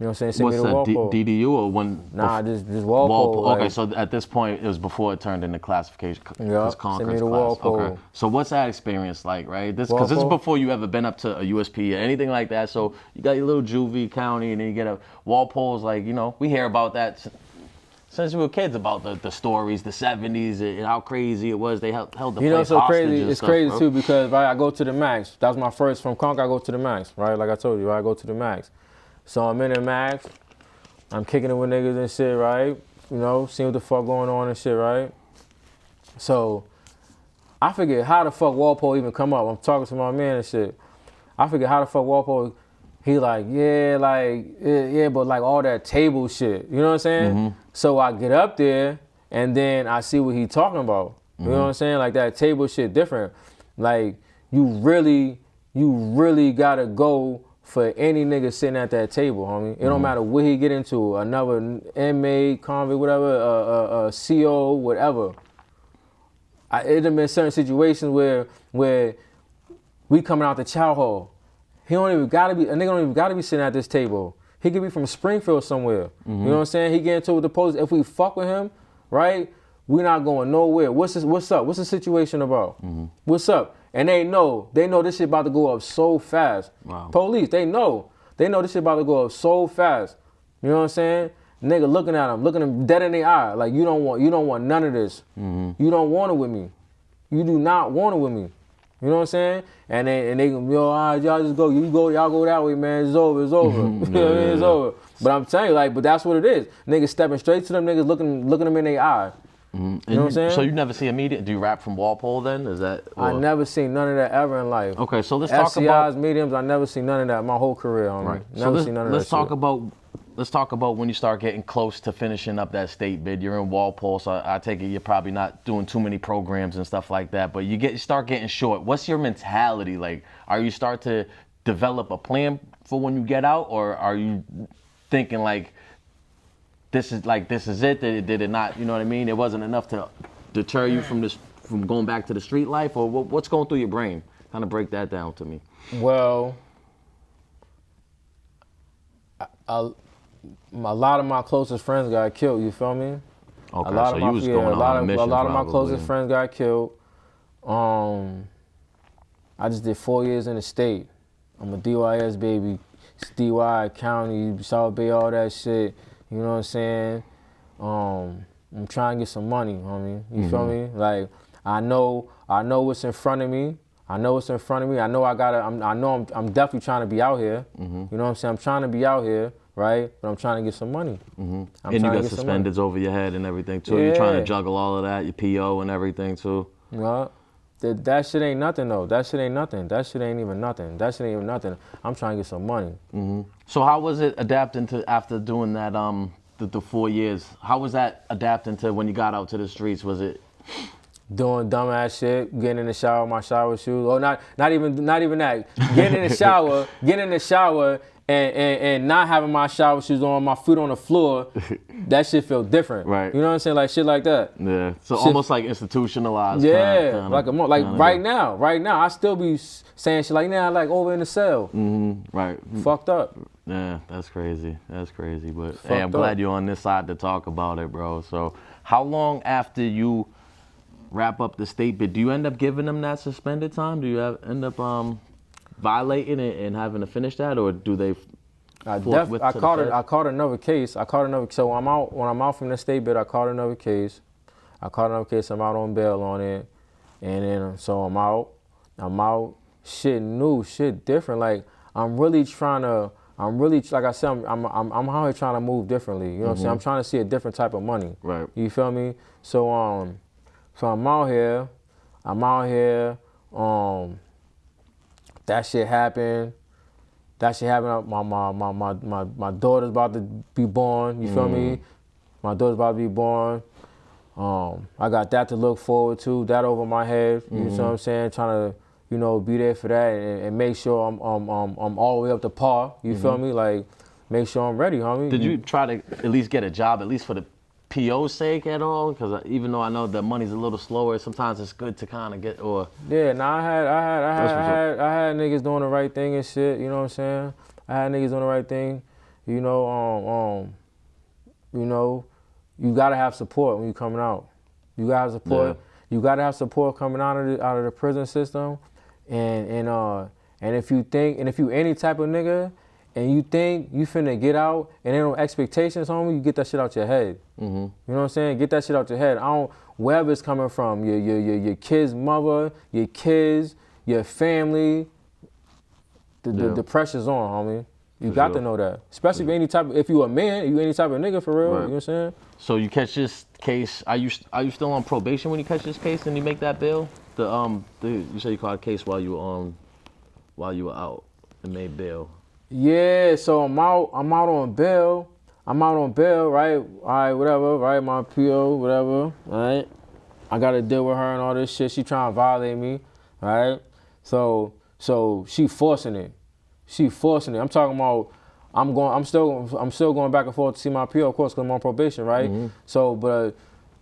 You know what I'm saying? Send me to Walpole. DDU or when? Nah, just Walpole. Walpole. Okay, like, so at this point, it was before it turned into classification. Yeah, send me to class. Walpole. Okay. So what's that experience like, right? Because this is before you ever been up to a USP or anything like that. So you got your little juvie county, and then you get a Walpole's like, you know, we hear about that since we were kids about the stories, the 70s, and how crazy it was. They held the place hostage. You know, so crazy. And it's stuff, crazy bro. too because right, I go to the max. That was my first from Concord. I go to the max, right? Like I told you, right? I go to the max. So I'm in the max. I'm kicking it with niggas and shit, right? You know, seeing what the fuck going on and shit, right? So I forget how the fuck Walpole even come up. I'm talking to my man and shit. I forget how the fuck Walpole. He like, yeah, but like all that table shit. You know what I'm saying? So I get up there and then I see what he talking about. You know what I'm saying? Like that table shit different. Like you really gotta go for any nigga sitting at that table, homie. It don't matter what he get into, another inmate, convict, whatever, CO, whatever. It have been certain situations where we coming out the chow hall. A nigga don't even gotta be sitting at this table. He could be from Springfield somewhere. You know what I'm saying? He get into it with the police. If we fuck with him, right, we not going nowhere. What's up? What's the situation about? What's up? And they know this shit about to go up so fast. Wow. Police, they know this shit about to go up so fast. You know what I'm saying? Nigga looking at him dead in the eye, like you don't want none of this. You don't want it with me. You do not want it with me. You know what I'm saying? And they y'all just go, y'all go that way, man. It's over. You know what I mean? It's over. But I'm telling you, like, but that's what it is. Niggas stepping straight to them niggas, looking them in their eye. You know what I'm saying? So you never see a medium? Do you rap from Walpole then? Is that? Or? I never seen none of that ever in life. Okay, so let's talk about mediums. I never seen none of that my whole career. Right. Never seen none of that. Let's talk about when you start getting close to finishing up that state bid. You're in Walpole, so I take it you're probably not doing too many programs and stuff like that. But you start getting short. What's your mentality like? Are you start to develop a plan for when you get out, or are you thinking like this is it? Did it not? You know what I mean? It wasn't enough to deter you from going back to the street life, or what's going through your brain? Kind of break that down to me. Well, a lot of my closest friends got killed. You feel me? Okay, a lot so of my, you was going on a mission. A lot of my probably. closest friends got killed. I just did 4 years in the state. I'm a DYS baby. It's DY County, South Bay, all that shit. You know what I'm saying? I'm trying to get some money, homie. You feel me? Like I know what's in front of me. I know I'm definitely trying to be out here. You know what I'm saying? I'm trying to be out here, right? But I'm trying to get some money. And you got suspendeds over your head and everything too. Yeah. You're trying to juggle all of that, your PO and everything too. Yeah. That shit ain't nothing though. That shit ain't nothing. That shit ain't even nothing. I'm trying to get some money. So how was it adapting to after doing that the 4 years? How was that adapting to when you got out to the streets? Was it doing dumbass shit, getting in the shower, my shower shoes? Or not even that. Getting in the shower and not having my shower shoes on, my feet on the floor. That shit feel different. Right. You know what I'm saying? Like shit like that. Yeah. So shit, almost like institutionalized. Yeah. Kinda right now, I still be saying shit like, nah, like over in the cell. Right. Fucked up. Yeah, that's crazy. But hey, I'm glad you're on this side to talk about it, bro. So how long after you wrap up the state bid, do you end up giving them that suspended time? Do you end up violating it and having to finish that, or do they? I caught another case. So when I'm out from the state bid, I caught another case. I'm out on bail on it, and then so I'm out. Shit new, shit different. Like I'm really like I said, I'm out here trying to move differently. You know what I'm saying? I'm trying to see a different type of money. Right. You feel me? So I'm out here. That shit happened. My daughter's about to be born. You feel me? My daughter's about to be born. I got that to look forward to. That over my head. You know what I'm saying? Trying to, be there for that and make sure I'm all the way up to par. You feel me? Like make sure I'm ready, homie. Did you try to at least get a job, at least for the PO's sake at all? Because even though I know the money's a little slower, sometimes it's good to kind of get or. Yeah, I had niggas doing the right thing and shit. You know what I'm saying? I had niggas doing the right thing. You gotta have support when you coming out. You gotta have support. Yeah. You gotta have support coming out of the prison system, and if you any type of nigga. And you think you finna get out and there no expectations, homie, you get that shit out your head. You know what I'm saying? Get that shit out your head. Wherever it's coming from, your kid's mother, your kids, your family, the pressure's on, homie. You got to know that. Especially if you a man, you any type of nigga for real, you know what I'm saying? So you catch this case, are you still on probation when you catch this case and you make that bail? You say you caught a case while you were out and made bail. Yeah, so I'm out on bail, right? All right, whatever, right? My PO, whatever, all right? I got to deal with her and all this shit. She trying to violate me, right? So she forcing it. I'm talking about, I'm still going back and forth to see my PO, of course, because I'm on probation, right? So, but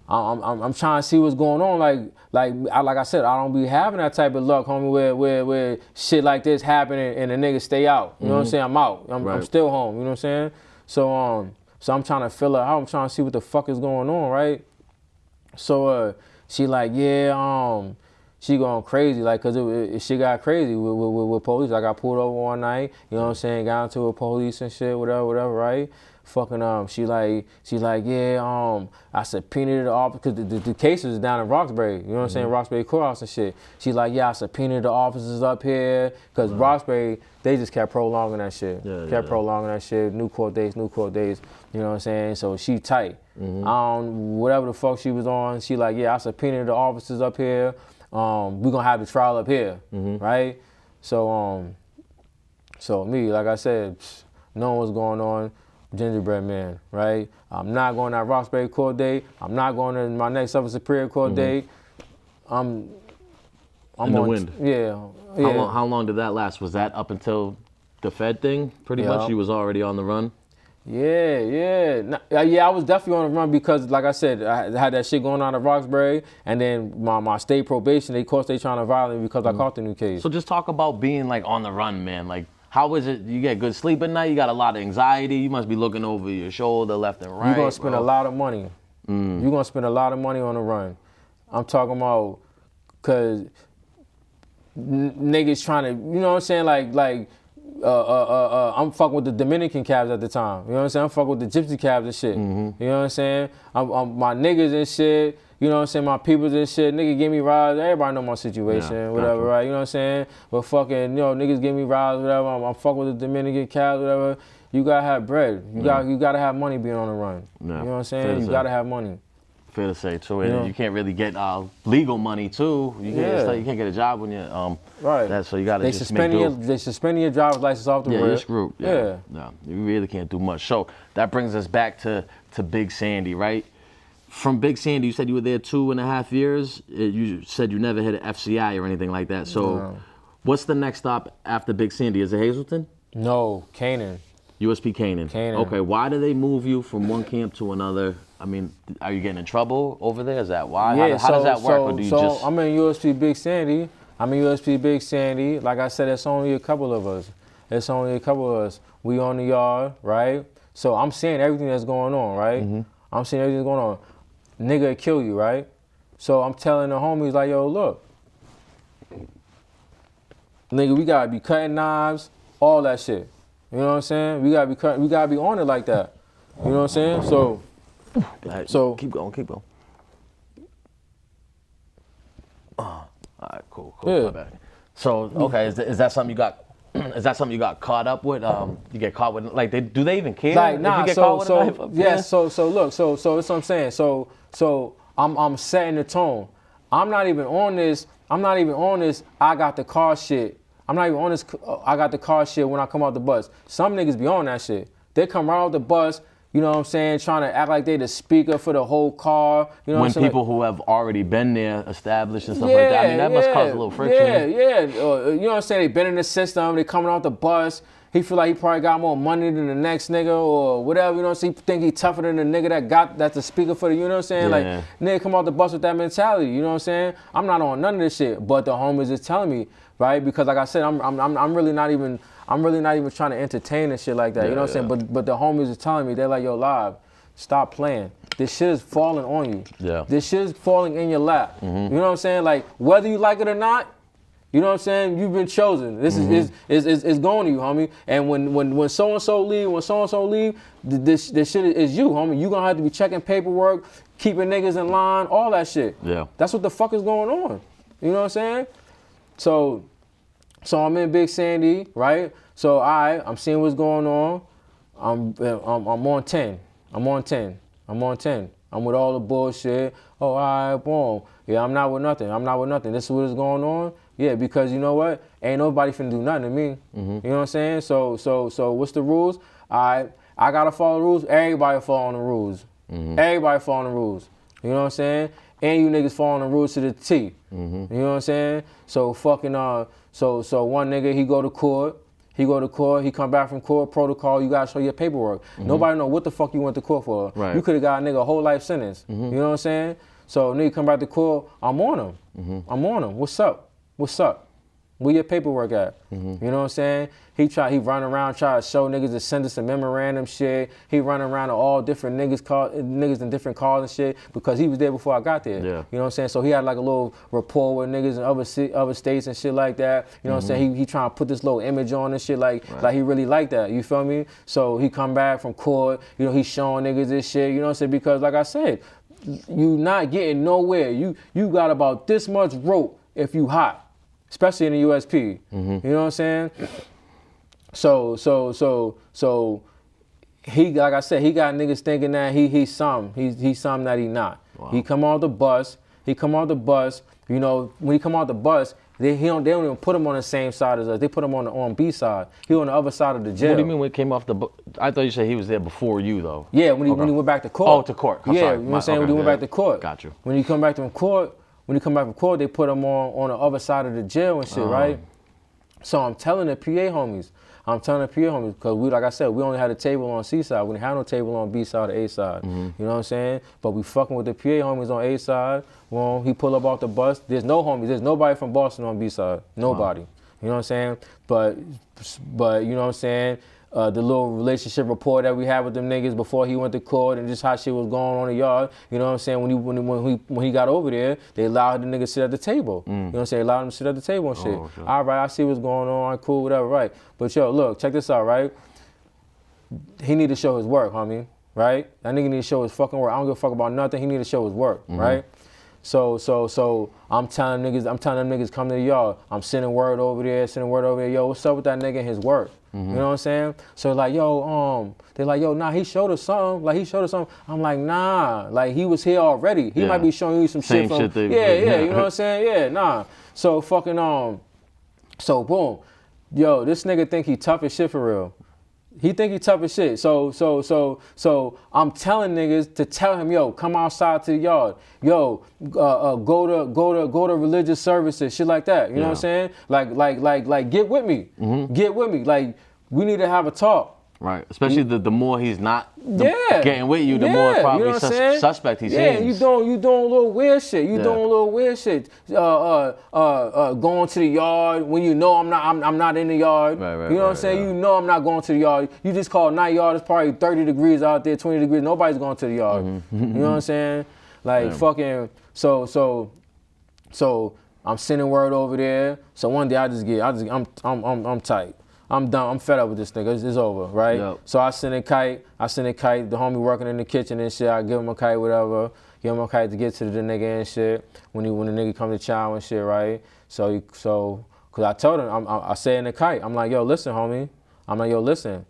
I'm trying to see what's going on. Like I said, I don't be having that type of luck, homie, where shit like this happen and the niggas stay out. You know what I'm saying? I'm out. I'm still home. You know what I'm saying? So I'm trying to fill her out. I'm trying to see what the fuck is going on, right? So she like, yeah, she going crazy, like, cause she got crazy with police. I got pulled over one night, you know what I'm saying? Got into a police and shit, whatever, right? Fucking she like, yeah, I subpoenaed the office, cause the case is down in Roxbury, you know what I'm saying? Roxbury courthouse and shit. She like, yeah, I subpoenaed the officers up here, cause Roxbury, they just kept prolonging that shit. Prolonging that shit, new court dates, you know what I'm saying? So she tight. Whatever the fuck she was on, she like, yeah, I subpoenaed the officers up here. We gonna have the trial up here, right? So me, like I said, knowing what's going on, gingerbread man, right? I'm not going to that Roxbury court date. I'm not going to my next Upper Superior court date. I'm in the wind. Yeah. How long did that last? Was that up until the Fed thing? Pretty much, you was already on the run. Yeah. I was definitely on the run because, like I said, I had that shit going on at Roxbury, and then my state probation, they trying to violate me because I caught the new case. So just talk about being like on the run, man. Like, how is it? You get good sleep at night? You got a lot of anxiety? You must be looking over your shoulder left and right. You're gonna spend a lot of money. You're gonna spend a lot of money on the run. I'm talking about, cause niggas trying to, you know what I'm saying, like. I'm fucking with the Dominican cabs at the time. You know what I'm saying? I'm fucking with the gypsy cabs and shit. You know what I'm saying? I'm my niggas and shit. You know what I'm saying? My peoples and shit. Nigga give me rides. Everybody know my situation, whatever, right? You know what I'm saying? But fucking, niggas give me rides, whatever. I'm fucking with the Dominican cabs, whatever. You gotta have bread. You gotta have money being on the run. You know what I'm saying? You gotta have money. Fair to say, too. And you can't really get legal money, too. You can't get a job when you're, right. So you gotta just make do. They suspending your driver's license off the rip. Yeah, you're screwed. Yeah. No, you really can't do much. So that brings us back to Big Sandy, right? From Big Sandy, you said you were there 2.5 years. You said you never hit an FCI or anything like that. So what's the next stop after Big Sandy? Is it Hazleton? No, Canaan. USP Canaan. Okay, why do they move you from one camp to another? I mean, are you getting in trouble over there? Is that why? Yeah, how does that work? Or do you just... I'm in USP Big Sandy. Like I said, it's only a couple of us. We on the yard, right? So I'm seeing everything that's going on, right? I'm seeing everything that's going on. Nigga will kill you, right? So I'm telling the homies, like, yo, look. Nigga, we gotta be cutting knives, all that shit. You know what I'm saying? We gotta be on it like that. You know what I'm saying? So keep going. All right, cool. Yeah. My bad. So okay, is that something you got? Is that something you got caught up with? You get caught with, like, do they even care? Like, nah. If you get caught with a knife up yes. So look. So that's what I'm saying. So I'm setting the tone. I'm not even on this. I got the car shit. I'm not even on this. I got the car shit when I come out the bus. Some niggas be on that shit. They come right out the bus. You know what I'm saying? Trying to act like they the speaker for the whole car. You know what I'm saying? People who have already been there, established and stuff like that. I mean, that must cause a little friction. Yeah. You know what I'm saying? They been in the system. They coming out the bus. He feel like he probably got more money than the next nigga or whatever. You know what I'm saying? He think he tougher than the nigga that's the speaker for the. You know what I'm saying? Yeah. Like, nigga come out the bus with that mentality. You know what I'm saying? I'm not on none of this shit. But the homies is telling me, right? Because like I said, I'm really not even trying to entertain and shit like that. You know what I'm saying? But the homies is telling me, they're like, yo, Live, stop playing. This shit is falling on you. Yeah. This shit is falling in your lap. You know what I'm saying? Like, whether you like it or not, you know what I'm saying? You've been chosen. This is going to you, homie. And when so and so leave, this shit is you, homie. You gonna have to be checking paperwork, keeping niggas in line, all that shit. Yeah. That's what the fuck is going on. You know what I'm saying? So I'm in Big Sandy, right? So I'm seeing what's going on. I'm on 10. I'm with all the bullshit. Oh, all right, boom. Yeah, I'm not with nothing. This is what is going on. Yeah, because you know what? Ain't nobody finna do nothing to me. You know what I'm saying? So what's the rules? I gotta follow the rules. Everybody following the rules. Everybody following the rules. You know what I'm saying? And you niggas following the rules to the T. You know what I'm saying? So fucking so one nigga, he go to court, he come back from court, protocol, you gotta show your paperwork. Nobody know what the fuck you went to court for. Right. You could've got a nigga a whole life sentence. You know what I'm saying? So nigga come back to court, I'm on him. What's up? Where your paperwork at? You know what I'm saying? He run around try to show niggas to send us a memorandum shit. He run around to all different niggas in different cars and shit because he was there before I got there. Yeah. You know what I'm saying? So he had like a little rapport with niggas in other states and shit like that. You know what I'm saying? He trying to put this little image on and shit like he really like that. You feel me? So he come back from court. You know, he showing niggas this shit. You know what I'm saying? Because like I said, you not getting nowhere. You got about this much rope if you hot, especially in the USP. You know what I'm saying? So he, like I said, he got niggas thinking that he's something that he not. Wow. He come off the bus. You know, when he come off the bus, they don't even put him on the same side as us. They put him on B side. He on the other side of the jail. What do you mean when he came off the bus? I thought you said he was there before you though. Yeah, when he went back to court. Oh, to court. Yeah, you know what I'm saying? When he went back to court. Got you. When he come back from court, they put him on the other side of the jail and shit, right? So I'm telling the PA homies, because we, like I said, we only had a table on C side. We didn't have no table on B side or A side. You know what I'm saying? But we fucking with the PA homies on A side. Well, he pull up off the bus. There's no homies. There's nobody from Boston on B side. Nobody. Wow. You know what I'm saying? But you know what I'm saying? The little relationship rapport that we had with them niggas before he went to court and just how shit was going on in the yard. You know what I'm saying? When he got over there, they allowed the nigga sit at the table. You know what I'm saying? They allowed him to sit at the table and shit. Okay. All right, I see what's going on. Cool, whatever, right? But yo, look, check this out, right? He need to show his work, homie, right? That nigga need to show his fucking work. I don't give a fuck about nothing. He need to show his work, right? So I'm telling them niggas come to the yard. I'm sending word over there. Yo, what's up with that nigga and his work? You know what I'm saying? So like, yo, they're like, yo, nah, he showed us something. I'm like, nah, like he was here already. He might be showing you some shit from. You know what I'm saying? Yeah, nah. So fucking so boom, yo, this nigga think he tough as shit for real. He think he tough as shit. So I'm telling niggas to tell him, yo, come outside to the yard. Yo, go to religious services, shit like that. You know what I'm saying? Like get with me. Get with me. Like we need to have a talk. Right. Especially the more he's not getting with you, the more probably you know suspect he seems. Yeah, you doing a little weird shit. Doing a little weird shit. Going to the yard when you know I'm not in the yard. Right, you know what I'm saying? You know I'm not going to the yard. You just call night yard. It's probably 30 degrees out there, 20 degrees. Nobody's going to the yard. You know what I'm saying? Like fucking so I'm sending word over there. So one day I'm tight. I'm done. I'm fed up with this nigga. It's over, right? Yep. So I send a kite. The homie working in the kitchen and shit. I give him a kite, whatever. Give him a kite to get to the nigga and shit. When the nigga come to chow and shit, right? So cause I told him, I said in the kite, I'm like, yo, listen, homie. I'm like, yo, listen.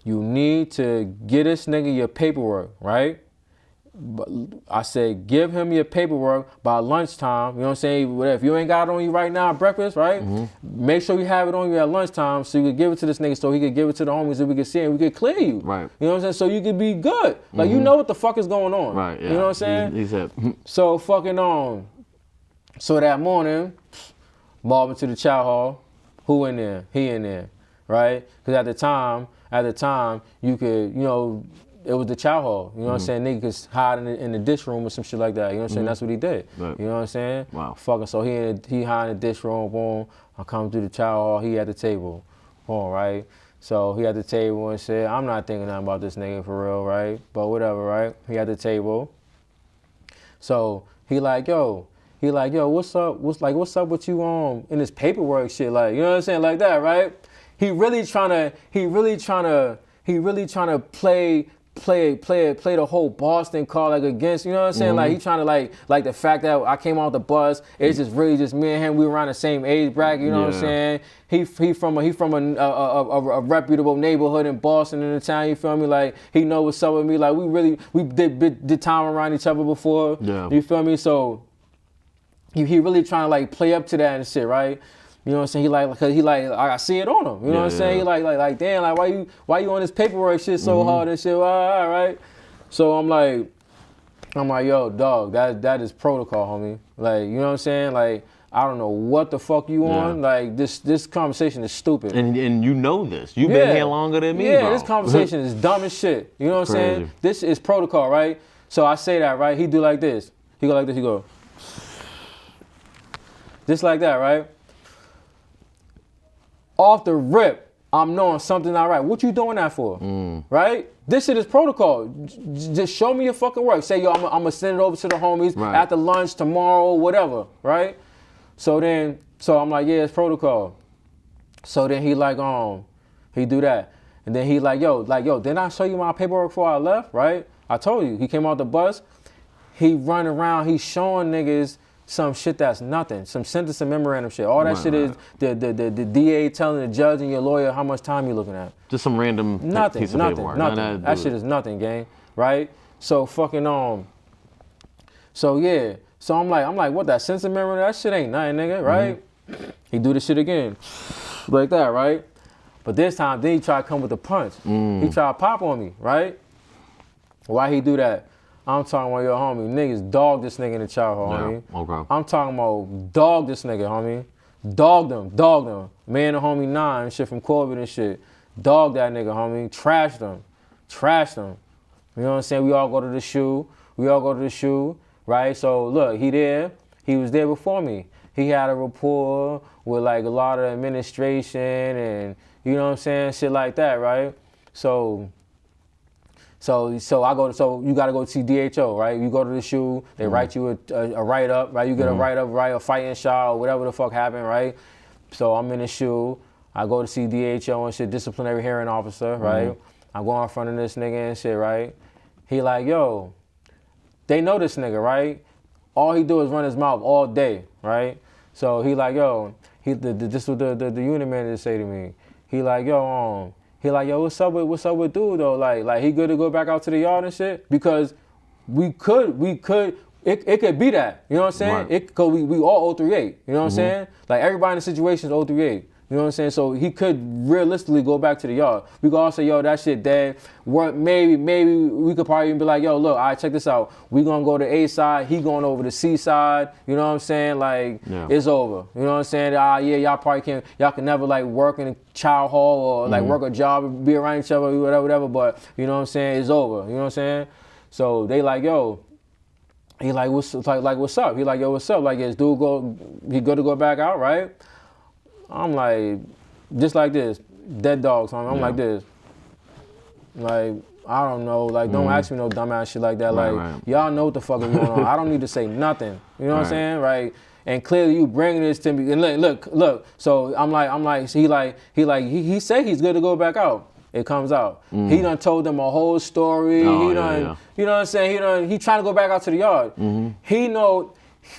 You need to get this nigga your paperwork, right? But I said, give him your paperwork by lunchtime. You know what I'm saying? If you ain't got it on you right now at breakfast, right? Make sure you have it on you at lunchtime so you can give it to this nigga so he can give it to the homies and we can see it and we can clear you. Right. You know what I'm saying? So you can be good. Like, you know what the fuck is going on. Right, yeah. You know what I'm saying? He said. So fucking so that morning, mobbing to the chow hall. Who in there? He in there, right? Because at the time, you could, you know, it was the chow hall, you know what I'm saying? Niggas hide in the dish room or some shit like that, you know what I'm saying? That's what he did, you know what I'm saying? Wow. Fucking, so he hide in the dish room, boom. I come through the chow hall, he at the table, boom, right? So he at the table and shit. I'm not thinking nothing about this nigga for real, right? But whatever, right? He at the table. So he like, yo, what's up? What's up with you in this paperwork shit? Like, you know what I'm saying? Like that, right? He really trying to play the whole Boston card like against, you know what I'm saying? Like he trying to like the fact that I came off the bus, it's just really just me and him, we were around the same age bracket, you know what I'm saying? He from a reputable neighborhood in Boston in the town, you feel me? Like he know what's up with me, like we did time around each other before, you feel me? So he really trying to like play up to that and shit, right? You know what I'm saying? I see it on him. You know what I'm saying? He like, damn, like why you on this paperwork shit so hard and shit? All right. So I'm like, yo, dog, that is protocol, homie. Like, you know what I'm saying? Like, I don't know what the fuck you on. Like, this conversation is stupid. And you know this. You've been here longer than me, bro. This conversation is dumb as shit. You know what I'm saying? This is protocol, right? So I say that, right? He do like this. He go like this. He go. Just like that, right? off the rip, I'm knowing something not right. What you doing that for? Right? This shit is protocol. Just show me your fucking work. Say, yo, I'm gonna send it over to the homies after lunch tomorrow, whatever, right? So I'm like, yeah, it's protocol. So then he he do that. And then he like, yo, didn't I show you my paperwork before I left, right? I told you. He came out the bus. He run around. He's showing niggas some shit that's nothing. Some sentencing memorandum shit. All that shit is the DA telling the judge and your lawyer how much time you looking at. Just some random piece of paperwork. Nothing. That shit is nothing, gang. Right? So fucking So yeah. So I'm like, what, that sentencing memorandum? That shit ain't nothing, nigga, right? He do the shit again. Like that, right? But this time, then he tried to come with a punch. He tried to pop on me, right? Why he do that? I'm talking about your homie. Niggas dog this nigga in the childhood, homie. Okay. I'm talking about dog this nigga, homie. Dogged him. Me and the homie 9, shit from Corbett and shit. Dog that nigga, homie. Trashed him. You know what I'm saying? We all go to the shoe, right? So look, he was there before me. He had a rapport with like a lot of administration and, you know what I'm saying, shit like that, right? So you gotta go see DHO, right? You go to the shoe, they write you a write-up, right? You get a write-up, right? A fighting shot or whatever the fuck happened, right? So I'm in the shoe, I go to see DHO and shit, disciplinary hearing officer, right? I go in front of this nigga and shit, right? He like, yo, they know this nigga, right? All he do is run his mouth all day, right? So he like, yo, this was the unit manager say to me. He like, yo, what's up with dude though? Like he good to go back out to the yard and shit? Because it could be that, you know what I'm saying? Right. Cause we all 038, you know what I'm saying? Like everybody in the situation is 038. You know what I'm saying? So he could realistically go back to the yard. We could all say, yo, that shit dead. Maybe we could probably even be like, yo, look, all right, check this out. We gonna go to A side, he going over to C side. You know what I'm saying? Like, it's over. You know what I'm saying? Y'all can never like work in a child hall or like work a job, be around each other, whatever. But you know what I'm saying? It's over. You know what I'm saying? So they like, yo. He like, what's up? He like, yo, what's up? Like, is dude he good to go back out, right? I'm like, just like this, dead dogs, homie. I'm like this. Like, I don't know. Like, don't ask me no dumbass shit like that. Y'all know what the fuck is going on. I don't need to say nothing. You know what I'm saying? Right? And clearly you bringing this to me. And look. So I'm like, he said he's good to go back out. It comes out. He done told them a whole story. You know what I'm saying? He trying to go back out to the yard. He know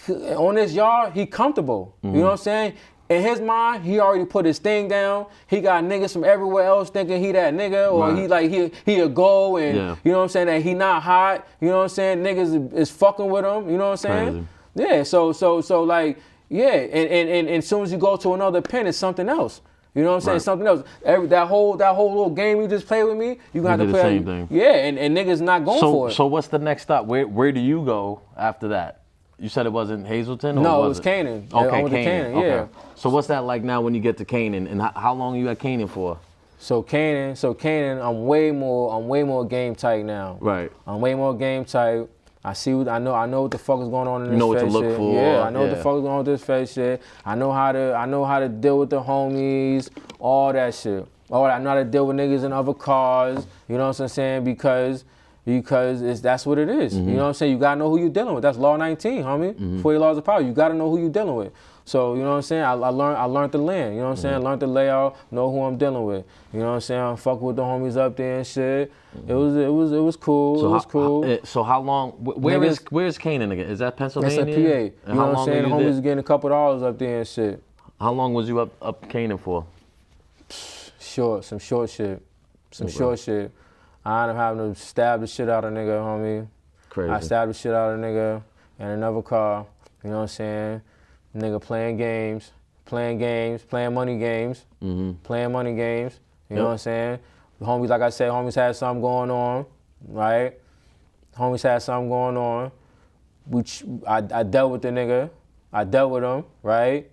on this yard, he comfortable. You know what I'm saying? In his mind, he already put his thing down. He got niggas from everywhere else thinking he that nigga, or he a go, and you know what I'm saying, that he not hot. You know what I'm saying? Niggas is fucking with him. You know what I'm saying? Crazy. Yeah. So like, yeah. And as soon as you go to another pen, it's something else. You know what I'm saying? Something else. That whole little game you just played with me, you gonna have to play the same thing. Yeah, and niggas not going for it. So what's the next stop? Where do you go after that? You said it wasn't Hazleton? Or no, it was Canaan. Okay, Canaan, yeah. Okay. So what's that like now when you get to Canaan, and how long you at Canaan for? So Canaan, I'm way more game tight now. Right. I'm way more game tight. I know what the fuck is going on in this You know what to shit. look for. Yeah, I know what the fuck is going on with this face shit. I know how to deal with the homies, all that shit. I know how to deal with niggas in other cars. You know what I'm saying? Because that's what it is. You know what I'm saying? You gotta know who you're dealing with. That's law 19, homie. 40 laws of power. You gotta know who you're dealing with. So, you know what I'm saying? I learned the land. You know what I'm saying? I learned the layout, know who I'm dealing with. You know what I'm saying? I'm fucking with the homies up there and shit. It was cool. So how long? Where's Canaan again? Is that Pennsylvania? It's a PA. You know what I'm saying? The homies is getting a couple dollars up there and shit. How long was you up Canaan for? Some short shit. I ended up having to stab the shit out of a nigga, homie. Crazy. I stabbed the shit out of a nigga in another car. You know what I'm saying? Nigga playing money games. You know what I'm saying? The homies, like I said, homies had something going on, right? Which I dealt with the nigga. I dealt with him, right?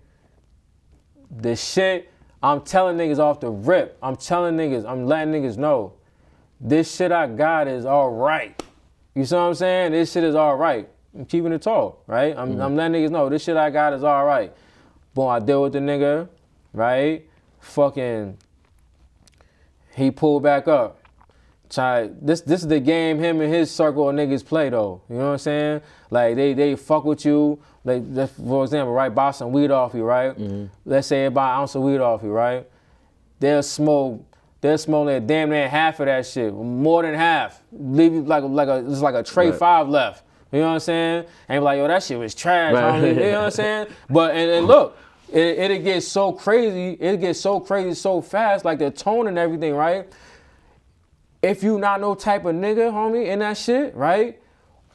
The shit, I'm telling niggas off the rip. I'm letting niggas know. This shit I got is all right. You see what I'm saying? This shit is all right. I'm keeping it tall, right? I'm letting niggas know this shit I got is all right. Boom, I deal with the nigga, right? fucking, he pulled back up. This is the game him and his circle of niggas play though. You know what I'm saying? Like they fuck with you. Like for example, right, buy some weed off you, right? Let's say they buy an ounce of weed off you, right? They'll smoke like damn near half of that shit, more than half. Leave you like a tray 5 left. You know what I'm saying? And be like, yo, that shit was trash. Homie. You know what I'm saying? But and look, it'll get so crazy. It gets so crazy so fast, like the tone and everything, right? If you not no type of nigga, homie, in that shit, right?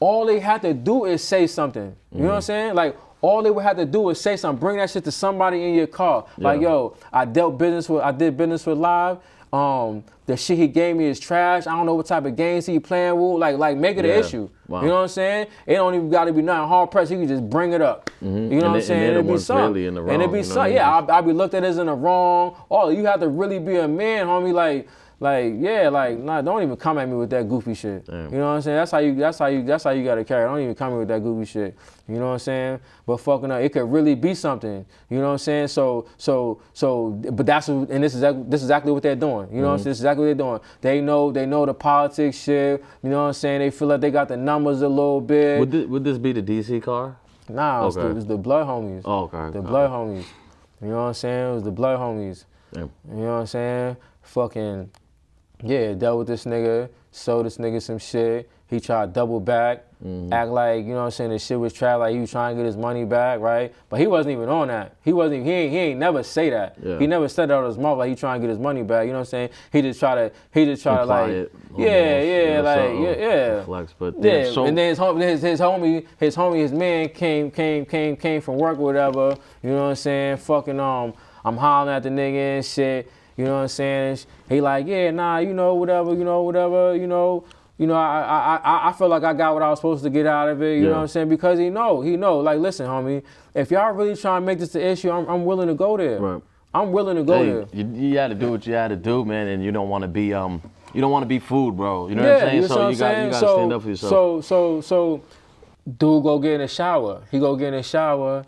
All they have to do is say something. You know what I'm saying? Like, all they would have to do is say something. Bring that shit to somebody in your car. Yeah. Like, yo, I did business with Live. The shit he gave me is trash. I don't know what type of games he playing with. Like make it an issue. Wow. You know what I'm saying? It don't even got to be nothing hard pressed. You can just bring it up. You know what I'm saying? It'd be something. Really in the wrong, and it'd be something. Yeah, I'll be looked at as in the wrong. Oh, you have to really be a man, homie. Nah, don't even come at me with that goofy shit. Damn. You know what I'm saying? That's how you gotta carry it. Don't even come at me with that goofy shit. You know what I'm saying? But fucking up, it could really be something. You know what I'm saying? But this is exactly what they're doing. You know what I'm saying? This is exactly what they're doing. They know the politics shit. You know what I'm saying? They feel like they got the numbers a little bit. Would this be the DC car? Nah, okay. It's the blood homies. Oh, okay. The blood homies. You know what I'm saying? It was the blood homies. Damn. You know what I'm saying? Fucking, yeah, dealt with this nigga, sold this nigga some shit. He tried to double back, act like, you know what I'm saying, the shit was trash, like he was trying to get his money back, right? But he wasn't even on that. He ain't never say that. Yeah. He never said that out of his mouth like he trying to get his money back, you know what I'm saying? He just try to like, yeah. Flex, but yeah. So, and then his homie, his man came from work or whatever, you know what I'm saying? Fucking, I'm hollering at the nigga and shit. You know what I'm saying? He like, yeah, nah, whatever. I feel like I got what I was supposed to get out of it. You know what I'm saying? Because he know. Like, listen, homie, if y'all really trying to make this an issue, I'm willing to go there. Right. I'm willing to go there. You got to do what you got to do, man, and you don't want to be food, bro. You know what I'm saying? So you got to stand up for yourself. So, dude go get in the shower. He go get in the shower.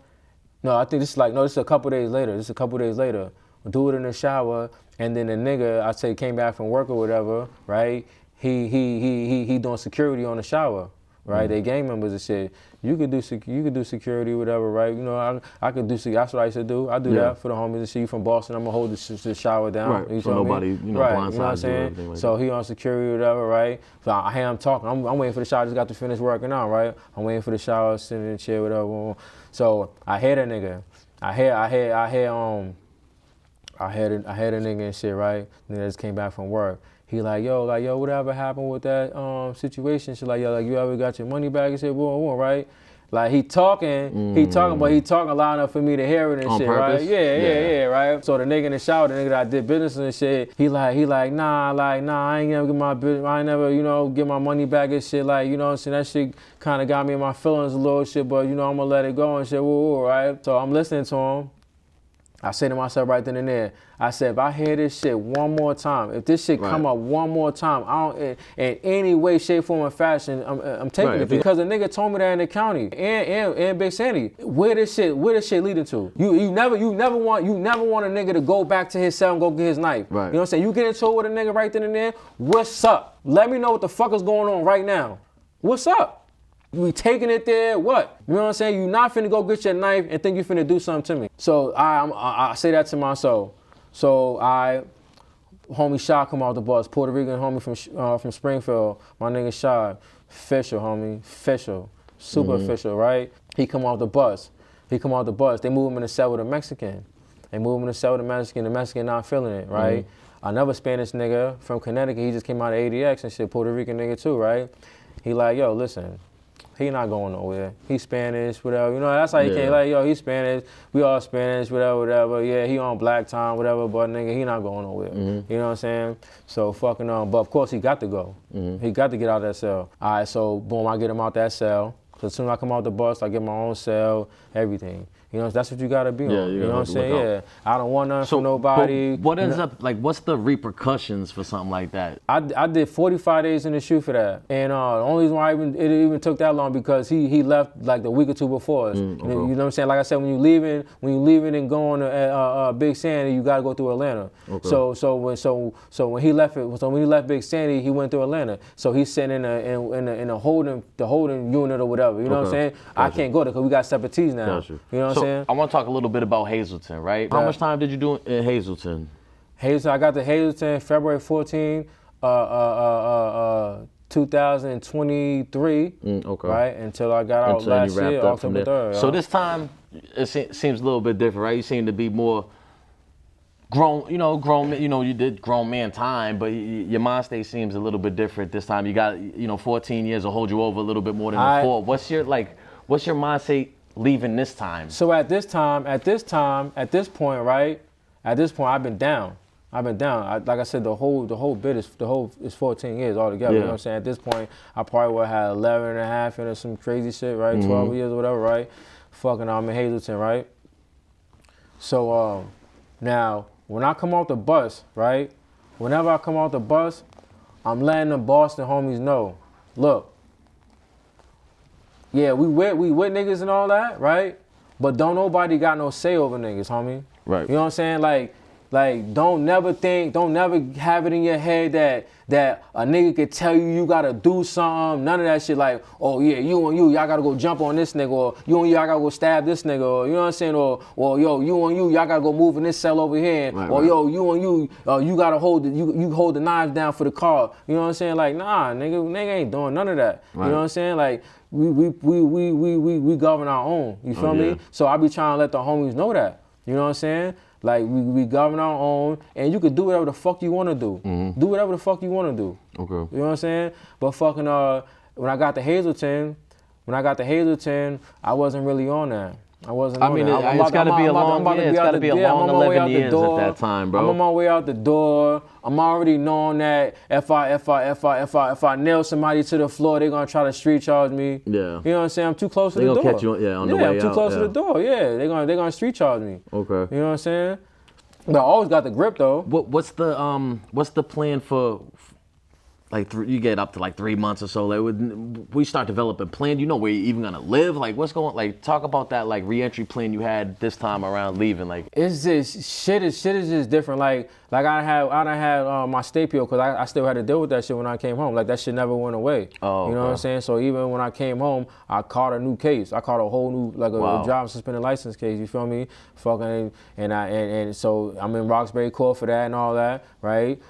No, I think this is a couple days later. Do it in the shower, and then the nigga, I say, came back from work or whatever, right? He doing security on the shower, right? They gang members and shit. You could do security, whatever, right? You know, I could do. That's what I used to do. I do that for the homies and shit. You from Boston? I'm gonna hold the shower down. Right. You so nobody, right. You know what I'm saying? Like so he on security, whatever, right? So I hear him talking. I'm waiting for the shower. I just got to finish working out, right? I'm waiting for the shower, sitting in the chair, whatever. So I hear that nigga. I hear a nigga and shit, right? Nigga just came back from work. He like, yo, whatever happened with that situation? She like, yo, like you ever got your money back and shit, boom, right? Like he talking, but he talking loud enough for me to hear it and on shit, purpose? Right? Yeah, right? So the nigga in the shower, the nigga that I did business and shit, he like, nah, I ain't never get my money back and shit, like, you know what I'm saying? That shit kind of got me in my feelings a little shit, but you know, I'm gonna let it go and shit, right? So I'm listening to him. I say to myself right then and there, I said, if I hear this shit one more time, if this shit come up one more time, I don't, in any way, shape, form, or fashion, I'm taking it. Because a nigga told me that in the county, and Big Sandy, where this shit leading to? You never want a nigga to go back to his cell and go get his knife. Right. You know what I'm saying? You get into it with a nigga right then and there, what's up? Let me know what the fuck is going on right now. What's up? We taking it there, what? You know what I'm saying? You not finna go get your knife and think you finna do something to me. So I say that to myself. So homie Shaw come off the bus, Puerto Rican homie from Springfield, my nigga Shaw, official homie, official, super official, right? He come off the bus. They move him in the cell with a Mexican. The Mexican not feeling it, right? Another Spanish nigga from Connecticut, he just came out of ADX and shit, Puerto Rican nigga too, right? He like, yo, listen. He not going nowhere. He Spanish, whatever. You know, that's how he came. Like, yo, he Spanish. We all Spanish, whatever. Yeah, he on black time, whatever. But nigga, he not going nowhere. You know what I'm saying? So fucking but of course he got to go. He got to get out of that cell. All right, so boom, I get him out that cell. So as soon as I come out the bus, I get my own cell, everything. You know, that's what you gotta be on. You know what I'm saying? out. Yeah. I don't want nothing from nobody. What ends up like? What's the repercussions for something like that? I did 45 days in the shoe for that, and the only reason why it even took that long because he left like the week or two before us. You know what I'm saying? Like I said, when you leaving and going to Big Sandy, you gotta go through Atlanta. Okay. So when he left Big Sandy, he went through Atlanta. So he's sitting in a holding unit or whatever. You know what I'm saying? Gotcha. I can't go there because we got separate T's now. Gotcha. You know what I'm saying? I want to talk a little bit about Hazleton, right? How much time did you do in Hazleton? I got to Hazleton February 14, 2023. Okay. Right until I got out last year, October 3rd. So this time it seems a little bit different, right? You seem to be more grown. You did grown man time, but your mind state seems a little bit different this time. You got 14 years to hold you over a little bit more than before. What's your mind state leaving this time? So at this point, right? At this point, I've been down. Like I said, the whole bit is 14 years altogether. Yeah. You know what I'm saying? At this point, I probably would have had 11 and a half into some crazy shit, right? 12 years or whatever, right? Fucking I'm in Hazleton, right? So now when I come off the bus, right? Whenever I come off the bus, I'm letting the Boston homies know, look, yeah, we with niggas and all that, right? But don't nobody got no say over niggas, homie. Right. You know what I'm saying? Like don't never have it in your head that a nigga could tell you gotta do something. None of that shit. Like, oh yeah, y'all gotta go jump on this nigga, or y'all gotta go stab this nigga, or you know what I'm saying, or yo, y'all gotta go move in this cell over here, right, or yo, you gotta hold the knives down for the car. You know what I'm saying? Like, nah, nigga ain't doing none of that. Right. You know what I'm saying? Like, we govern our own. You feel me? So I be trying to let the homies know that. You know what I'm saying? Like, we govern our own, and you could do whatever the fuck you want to do. Mm-hmm. Do whatever the fuck you want to do. Okay. You know what I'm saying? But fucking, when I got to Hazleton, I wasn't really on that. I wasn't on that. It's got to be a long 11 years at that time, bro. I'm on my way out the door. I'm already knowing that if I nail somebody to the floor, they're gonna try to street charge me. Yeah. You know what I'm saying? I'm too close to the door. They're gonna catch you on the way out. I'm too close to the door. Yeah. They're gonna street charge me. Okay. You know what I'm saying? But I always got the grip though. What's the plan for? Like you get up to like 3 months or so, like we start developing a plan. You know where you're even gonna live. Like what's going? Like talk about that like re-entry plan you had this time around leaving. Like it's just shit is just different. Like I done had my stapio because I still had to deal with that shit when I came home. Like that shit never went away. Oh, you know what I'm saying? So even when I came home, I caught a new case. I caught a whole new a driver suspended license case. You feel me? Fucking and so I'm in Roxbury Court for that and all that, right?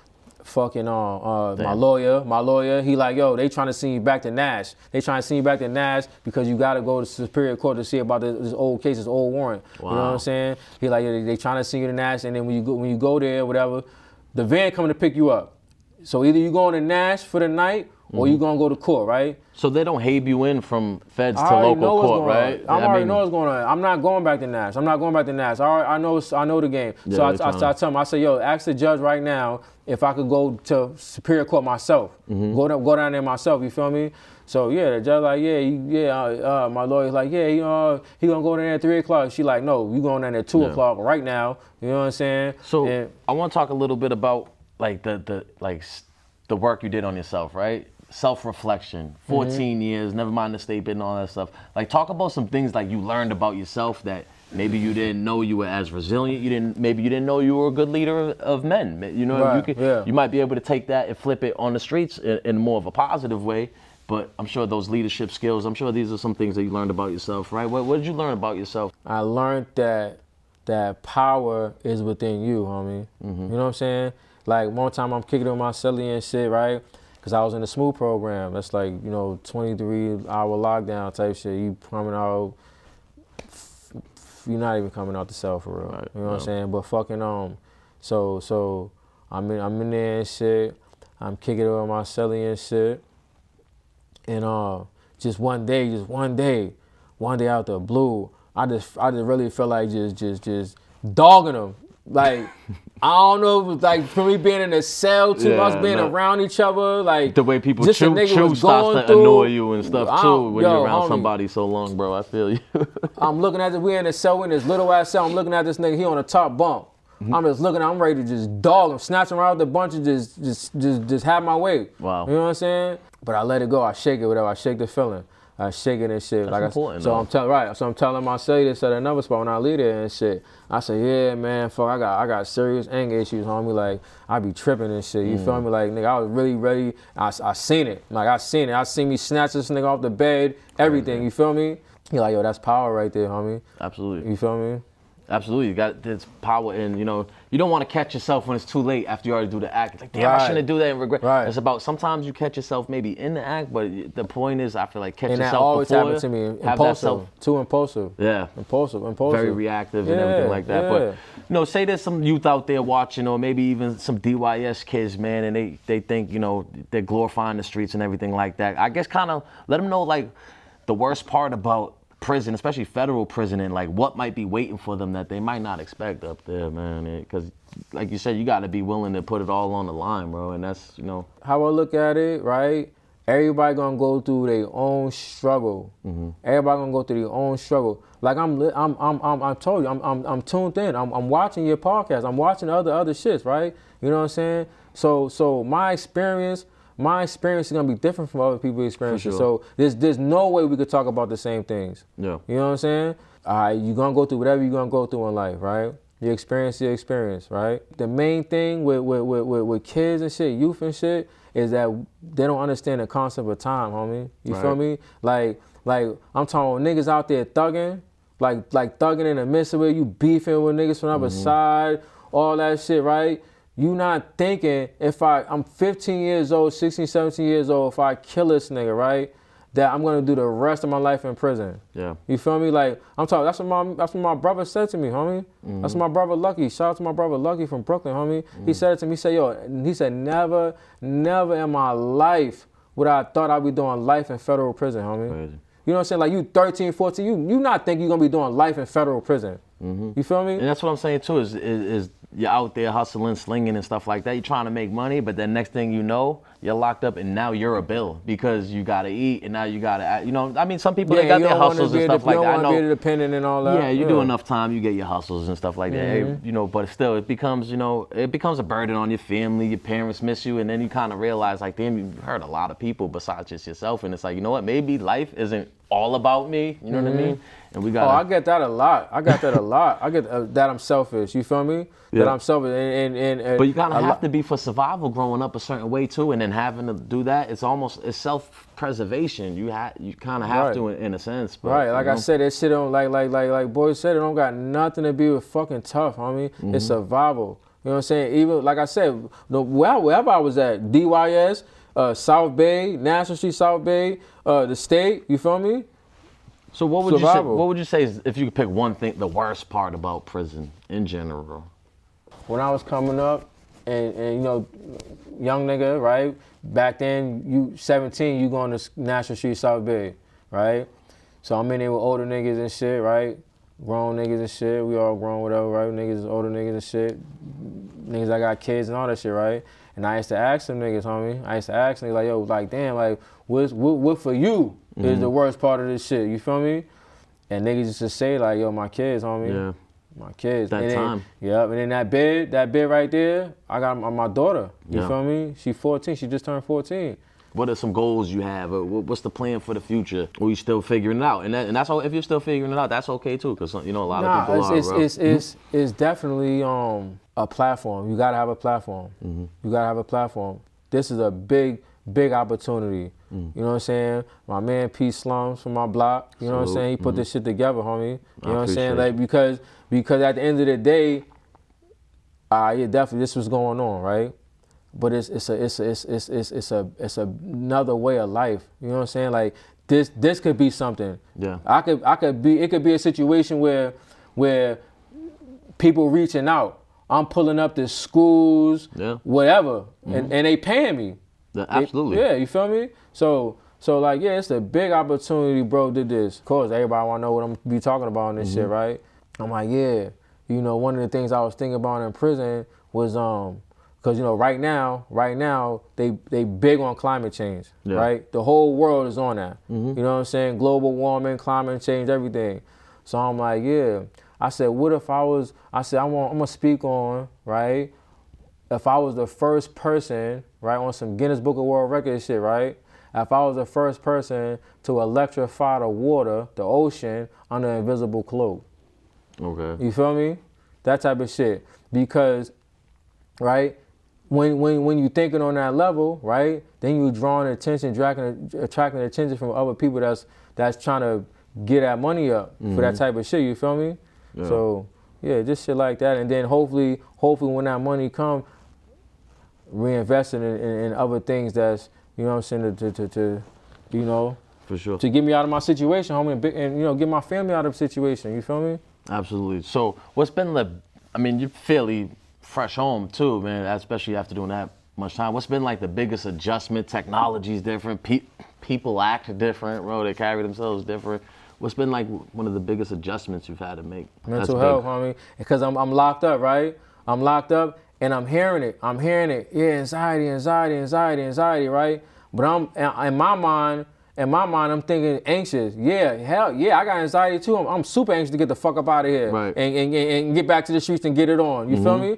Fucking my lawyer, he like, yo, they trying to send you back to Nash. They trying to send you back to Nash because you got to go to Superior Court to see about this old case, this old warrant. Wow. You know what I'm saying? He like, they trying to send you to Nash, and then when you go there, whatever, the van coming to pick you up. So either you going to Nash for the night or you gonna go to court, right? So they don't habe you in from feds to local court, right? I already know what's going on. I'm not going back to Nash. I know the game. Yeah, so I tell him, I say, yo, ask the judge right now if I could go to Superior Court myself. Mm-hmm. Go down there myself, you feel me? So yeah, the judge like, my lawyer's like, he gonna go down there at 3 o'clock. She like, no, you going down there at 2 o'clock right now. You know what I'm saying? So I want to talk a little bit about like the work you did on yourself, right? Self-reflection, 14 years, never mind the state bid and all that stuff. Like talk about some things like you learned about yourself that maybe you didn't know you were as resilient. Maybe you didn't know you were a good leader of men. You know, right, you might be able to take that and flip it on the streets in more of a positive way. But I'm sure those leadership skills, I'm sure these are some things that you learned about yourself, right? What did you learn about yourself? I learned that power is within you, homie. Mm-hmm. You know what I'm saying? Like one time I'm kicking it with my celly and shit, right? Because I was in the SMOOth program. That's like, 23-hour lockdown type shit. You coming out, you're not even coming out the cell for real. Right. You know what I'm saying? But fucking, so I'm in there and shit. I'm kicking it with my celly and shit. And just one day out the blue, I just really felt like just dogging them. Like, I don't know if it was like for me being in a cell too much, being around each other, like the way people just chew starts to annoy you and stuff too when you're around somebody so long, bro. I feel you. I'm looking at we in a cell, in this little ass cell. I'm looking at this nigga, he on the top bunk. I'm just looking, I'm ready to just dog him, snatch him around the bunch and just have my way. Wow. You know what I'm saying? But I let it go. I shake it, whatever. I shake the feeling. I shake it and shit. That's important, so I'm telling myself this at another spot when I leave there and shit. I say, yeah, man, fuck, I got serious anger issues, homie. Like, I be tripping and shit. You feel me? Like, nigga, I was really ready. I seen it. Like, I seen it. I seen me snatch this nigga off the bed, everything. You feel me? You're like, yo, that's power right there, homie. Absolutely. You feel me? Absolutely, you got this power, and you don't want to catch yourself when it's too late after you already do the act. It's like, damn, I shouldn't do that and regret. Right. It's about sometimes you catch yourself maybe in the act, but the point is, I feel like catch and yourself that always before. happened to me. Impulsive, too impulsive. Yeah, impulsive. Very reactive and everything like that. But say there's some youth out there watching, or maybe even some DYS kids, man, and they think they're glorifying the streets and everything like that. I guess kind of let them know like the worst part about prison, especially federal prison, and like what might be waiting for them that they might not expect up there, man. Because like you said, you got to be willing to put it all on the line, bro. And that's how I look at it, right? Everybody gonna go through their own struggle. Everybody gonna go through their own struggle. Like I told you, I'm tuned in. I'm watching your podcast. I'm watching other shits, right? You know what I'm saying? So my experience is gonna be different from other people's experiences. Sure. So there's no way we could talk about the same things. Yeah. You know what I'm saying? All right, you're gonna go through whatever you're gonna go through in life, right? Your experience, right? The main thing with kids and shit, youth and shit, is that they don't understand the concept of time, homie. You feel me? Like I'm talking niggas out there thugging, like thugging in the midst of it, you beefing with niggas from the other side, all that shit, right? You not thinking I'm 15 years old, 16, 17 years old, if I kill this nigga, right, that I'm gonna do the rest of my life in prison. Yeah. You feel me? Like I'm talking. That's what my brother said to me, homie. That's my brother Lucky. Shout out to my brother Lucky from Brooklyn, homie. He said it to me. He said, yo, he said never in my life would I thought I'd be doing life in federal prison, homie. Crazy. You know what I'm saying? Like you 13, 14, you not think you're gonna be doing life in federal prison. You feel me? And that's what I'm saying too, is you're out there hustling, slinging and stuff like that. You're trying to make money, but then next thing you know, you're locked up and now you're a bill because you gotta eat and now you gotta, I mean, some people, they got their hustles and stuff like that. You don't want to be dependent and all that. Yeah, you do enough time, you get your hustles and stuff like that. But still, it becomes a burden on your family, your parents miss you, and then you kind of realize, like, damn, you hurt a lot of people besides just yourself. And it's like, you know what, maybe life isn't all about me, you know what I mean? And we got. I get that a lot. I get that I'm selfish. You feel me? Yeah. That I'm selfish. And but you kind of have to be for survival growing up a certain way too, and then having to do that, it's self-preservation. You kind of have to in a sense. But, right. Like I said, that shit don't like boys said, it don't got nothing to be with fucking tough, homie. It's survival. You know what I'm saying? Even like I said, wherever I was at, DYS, South Bay, National Street, South Bay, the state. You feel me? So what would you say is, if you could pick one thing, the worst part about prison in general? When I was coming up, and young nigga, right? Back then, you 17, you going to National Street, South Bay, right? So I'm in there with older niggas and shit, right? Grown niggas and shit. We all grown, whatever, right? Niggas, older niggas and shit. Niggas that got kids and all that shit, right? And I used to ask them niggas, homie. I used to ask niggas like, yo, like, damn, like, what for you is the worst part of this shit? You feel me? And niggas used to say like, yo, my kids, homie. Yeah. My kids. That time. Yep. And then that bed right there, I got my daughter. You feel me? She 14. She just turned 14. What are some goals you have? What's the plan for the future? Or you still figuring it out? And that's all. If you're still figuring it out, that's okay too. Because a lot of people are. It's definitely a platform. You gotta have a platform. You gotta have a platform. This is a big opportunity. You know what I'm saying? My man P Slums from my block. You know what I'm saying? He put this shit together, homie. You know what I'm saying? Like because at the end of the day, yeah, definitely this was going on, right? But it's another way of life. You know what I'm saying? Like this could be something. Yeah. It could be a situation where people reaching out. I'm pulling up to schools, whatever, and they paying me. Yeah, absolutely. You feel me? So like, yeah, it's a big opportunity, bro, to this. Of course, everybody want to know what I'm be talking about on this shit, right? I'm like, yeah. you know, one of the things I was thinking about in prison was because you know right now they big on climate change, right? The whole world is on that. You know what I'm saying? Global warming, climate change, everything. So I'm like, yeah. I said, what if I'm gonna speak on, right? If I was the first person, right, on some Guinness Book of World Records shit, right? If I was the first person to electrify the water, the ocean, under an invisible cloak. Okay. You feel me? That type of shit. Because, right, when you thinking on that level, right, then you drawing attention, attracting attention from other people that's trying to get that money up for that type of shit. You feel me? Yeah. So yeah, just shit like that, and then hopefully when that money come, reinvest it in other things that's, you know what I'm saying, to you know, for sure, to get me out of my situation, homie, and you know, get my family out of the situation. You feel me? Absolutely. So what's been I mean, you're fairly fresh home too, man, especially after doing that much time. What's been like the biggest adjustment? Technology's different, people act different, bro, they carry themselves different. What's been like one of the biggest adjustments you've had to make? Mental health, homie. Because I'm locked up, right? I'm locked up and I'm hearing it. Yeah, anxiety, right? But in my mind, I'm thinking anxious. Yeah, hell yeah, I got anxiety too. I'm super anxious to get the fuck up out of here, right, and get back to the streets and get it on. You feel me?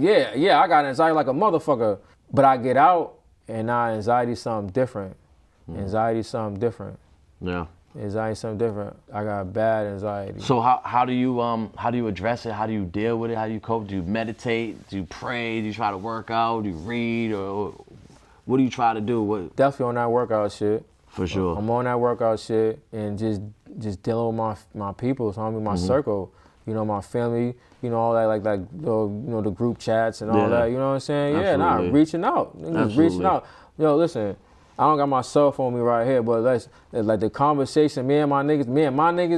Yeah, I got anxiety like a motherfucker. But I get out and now anxiety's something different. Anxiety's something different. Yeah. Anxiety something different. I got bad anxiety. So how do you address it? How do you deal with it? How do you cope? Do you meditate? Do you pray? Do you try to work out? Do you read? Or what do you try to do? Definitely on that workout shit. For sure. I'm on that workout shit and just dealing with my people, homie, my circle. You know, my family, you know, all that, like you know, the group chats and all that, you know what I'm saying? Absolutely. Yeah, reaching out. Niggas reaching out. Yo, listen, I don't got my cell phone with me right here, but like the conversation me and my niggas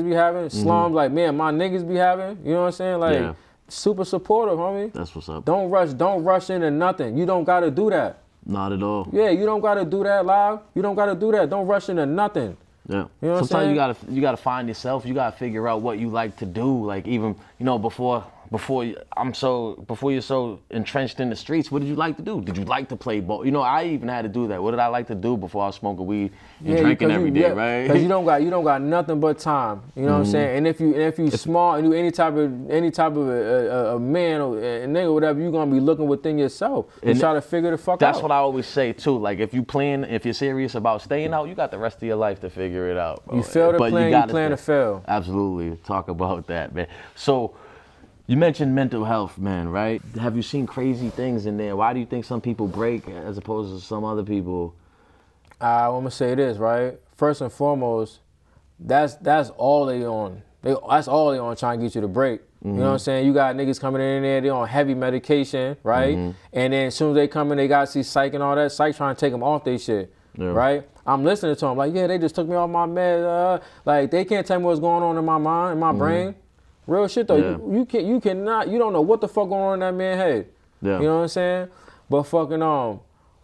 be having, slums like me and my niggas be having, you know what I'm saying? Like, super supportive, homie. That's what's up. Don't rush into nothing. You don't gotta do that. Not at all. Yeah, you don't gotta do that live. You don't gotta do that. Don't rush into nothing. Yeah. You know sometimes you gotta find yourself. You gotta figure out what you like to do. Like even, you know, before you're so entrenched in the streets, what did you like to do? Did you like to play ball? You know, I even had to do that. What did I like to do before I was smoking weed and drinking every day, right? Because you don't got nothing but time. You know what I'm saying? And if you smart and do any type of a man or a nigga or whatever, you're gonna be looking within yourself and try to figure the fuck out. That's what I always say too. Like if you're serious about staying out, you got the rest of your life to figure it out, bro. You fail to plan, you plan to fail. Absolutely. Talk about that, man. So you mentioned mental health, man, right? Have you seen crazy things in there? Why do you think some people break as opposed to some other people? I'm gonna say this, right? First and foremost, that's all they on. That's all they on trying to get you to break. You know what I'm saying? You got niggas coming in there, they on heavy medication, right? And then as soon as they come in, they got to see psych and all that. Psych trying to take them off their shit, right? I'm listening to them like, yeah, they just took me off my meds. Like they can't tell me what's going on in my mind, in my brain. Real shit though, you don't know what the fuck going on in that man's head. Yeah. You know what I'm saying? But fucking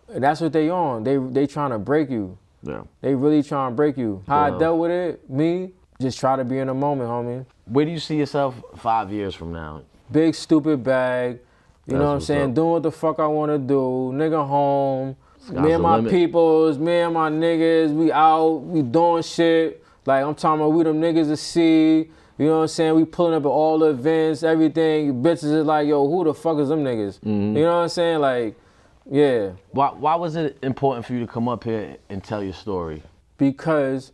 that's what they on. They trying to break you. Yeah. They really trying to break you. How I dealt with it, me, just try to be in the moment, homie. Where do you see yourself 5 years from now? Big stupid bag. You know what I'm saying? Doing what the fuck I wanna do. Nigga home. Me and my peoples, me and my niggas, we out, we doing shit. Like I'm talking about we them niggas to see. You know what I'm saying? We pulling up at all the events, everything. Bitches is like, yo, who the fuck is them niggas? You know what I'm saying? Like, yeah. Why was it important for you to come up here and tell your story? Because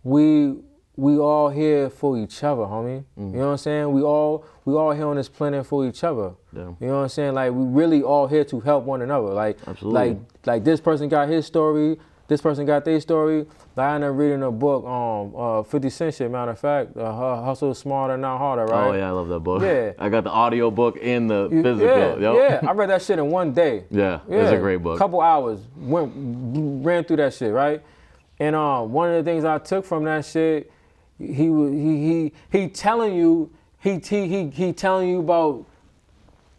we all here for each other, homie. You know what I'm saying? We all here on this planet for each other. Yeah. You know what I'm saying? Like we really all here to help one another. Like, absolutely. Like this person got his story. This person got their story. Like I ended up reading a book, 50 Cent shit, matter of fact, Hustle Smarter, Not Harder, right? Oh yeah, I love that book. Yeah. I got the audio book and the physical. Yeah, I read that shit in one day. Yeah, it's a great book. Couple hours, ran through that shit, right? And one of the things I took from that shit, he telling you about,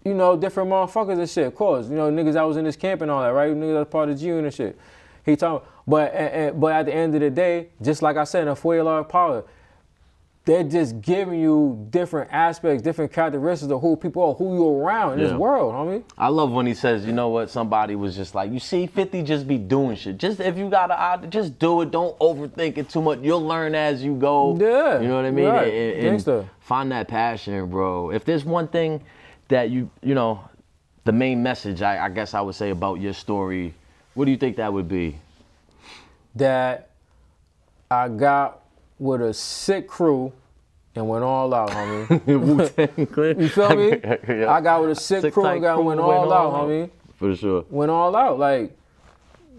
you know, different motherfuckers and shit, of course. You know, niggas that was in this camp and all that, right? Niggas that's part of G and shit. He talking, but at the end of the day, just like I said in a 4-year parlor, they're just giving you different aspects, different characteristics of who people are, who you're around in this world, homie. I love when he says, you know what, somebody was just like, you see 50 just be doing shit. Just if you got an just do it. Don't overthink it too much. You'll learn as you go. Yeah. You know what I mean? Right. And find that passion, bro. If there's one thing that you know, the main message, I guess I would say about your story, what do you think that would be? That I got with a sick crew and went all out, homie. You feel me? Yeah. I got with a sick crew and went all out, homie. For sure. Went all out. Like,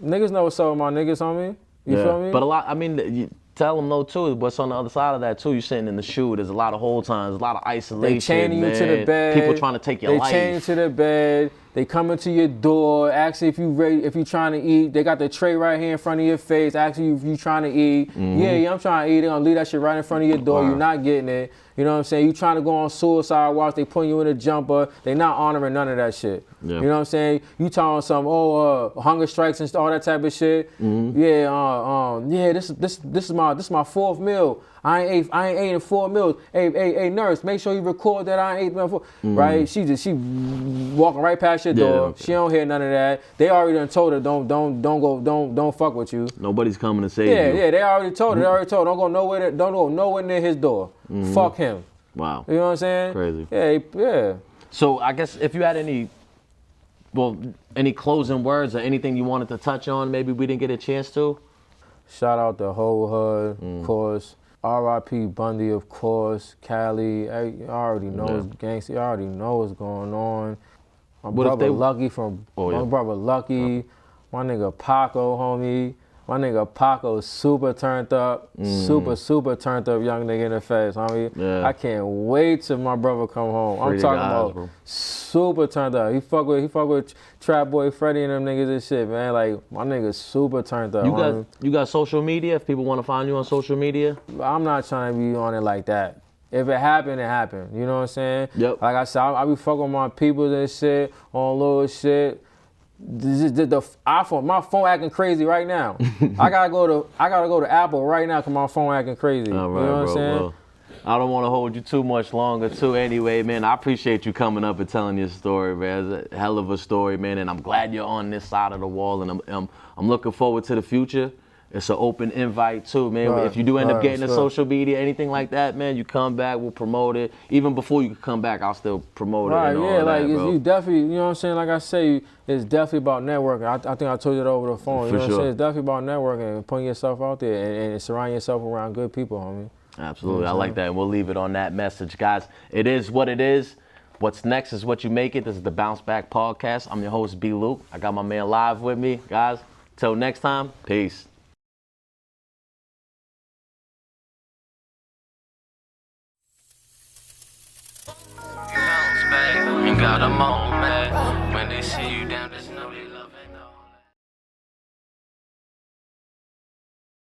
niggas know what's up with my niggas, homie. You feel me? But a lot, I mean, you tell them though too, what's on the other side of that too, you're sitting in the shoe, there's a lot of hold times, a lot of isolation, they chaining you to the bed. People trying to take your life. They chain you to the bed. They come into your door, ask you if you ready, if you trying to eat. They got the tray right here in front of your face, ask you if you trying to eat. Yeah, I'm trying to eat. They're gonna leave that shit right in front of your door. Wow. You're not getting it. You know what I'm saying? You trying to go on suicide watch, they putting you in a jumper. They not honoring none of that shit. Yeah. You know what I'm saying? You talking some hunger strikes and all that type of shit. Yeah, this is my fourth meal. I ain't ate in 4 meals. Hey, nurse, make sure you record that I ain't ate before. Right? She walking right past your door. She don't hear none of that. They already done told her don't fuck with you. Nobody's coming to save you. Yeah, they already told her. Don't go nowhere near his door. Fuck him. Wow. You know what I'm saying? Crazy. Yeah. So I guess if you had any closing words or anything you wanted to touch on, maybe we didn't get a chance to. Shout out the whole hood, of course. R.I.P. Bundy, of course. Cali, I already know it's gangster. You already know what's going on. My brother Lucky, my nigga Paco, homie. My nigga Paco super turned up, super turned up young nigga in the face, homie. Yeah. I can't wait till my brother come home. I'm talking about super turned up. He fuck with Trap Boy Freddy and them niggas and shit, man. Like, my nigga super turned up. You got social media? If people want to find you on social media? I'm not trying to be on it like that. If it happened, it happened. You know what I'm saying? Yep. Like I said, I be fucking with my people and shit on little shit. The iPhone, my phone acting crazy right now. I gotta go to Apple right now because my phone acting crazy. All right, you know what I'm saying? Well, I don't want to hold you too much longer too. Anyway, man, I appreciate you coming up and telling your story, man. It's a hell of a story, man, and I'm glad you're on this side of the wall, and I'm looking forward to the future. It's an open invite too, man. Right, if you do end up getting a social media, anything like that, man, you come back, we'll promote it. Even before you come back, I'll still promote it. And all that, bro. You definitely, you know what I'm saying? Like I say, it's definitely about networking. I think I told you that over the phone. You know what I'm saying? It's definitely about networking and putting yourself out there and surrounding yourself around good people, homie. Absolutely, you know I like that. And we'll leave it on that message, guys. It is what it is. What's next is what you make it. This is the Bounce Back Podcast. I'm your host, B. Luke. I got my man live with me, guys. Till next time, peace. Ain't got a moment when they see you down the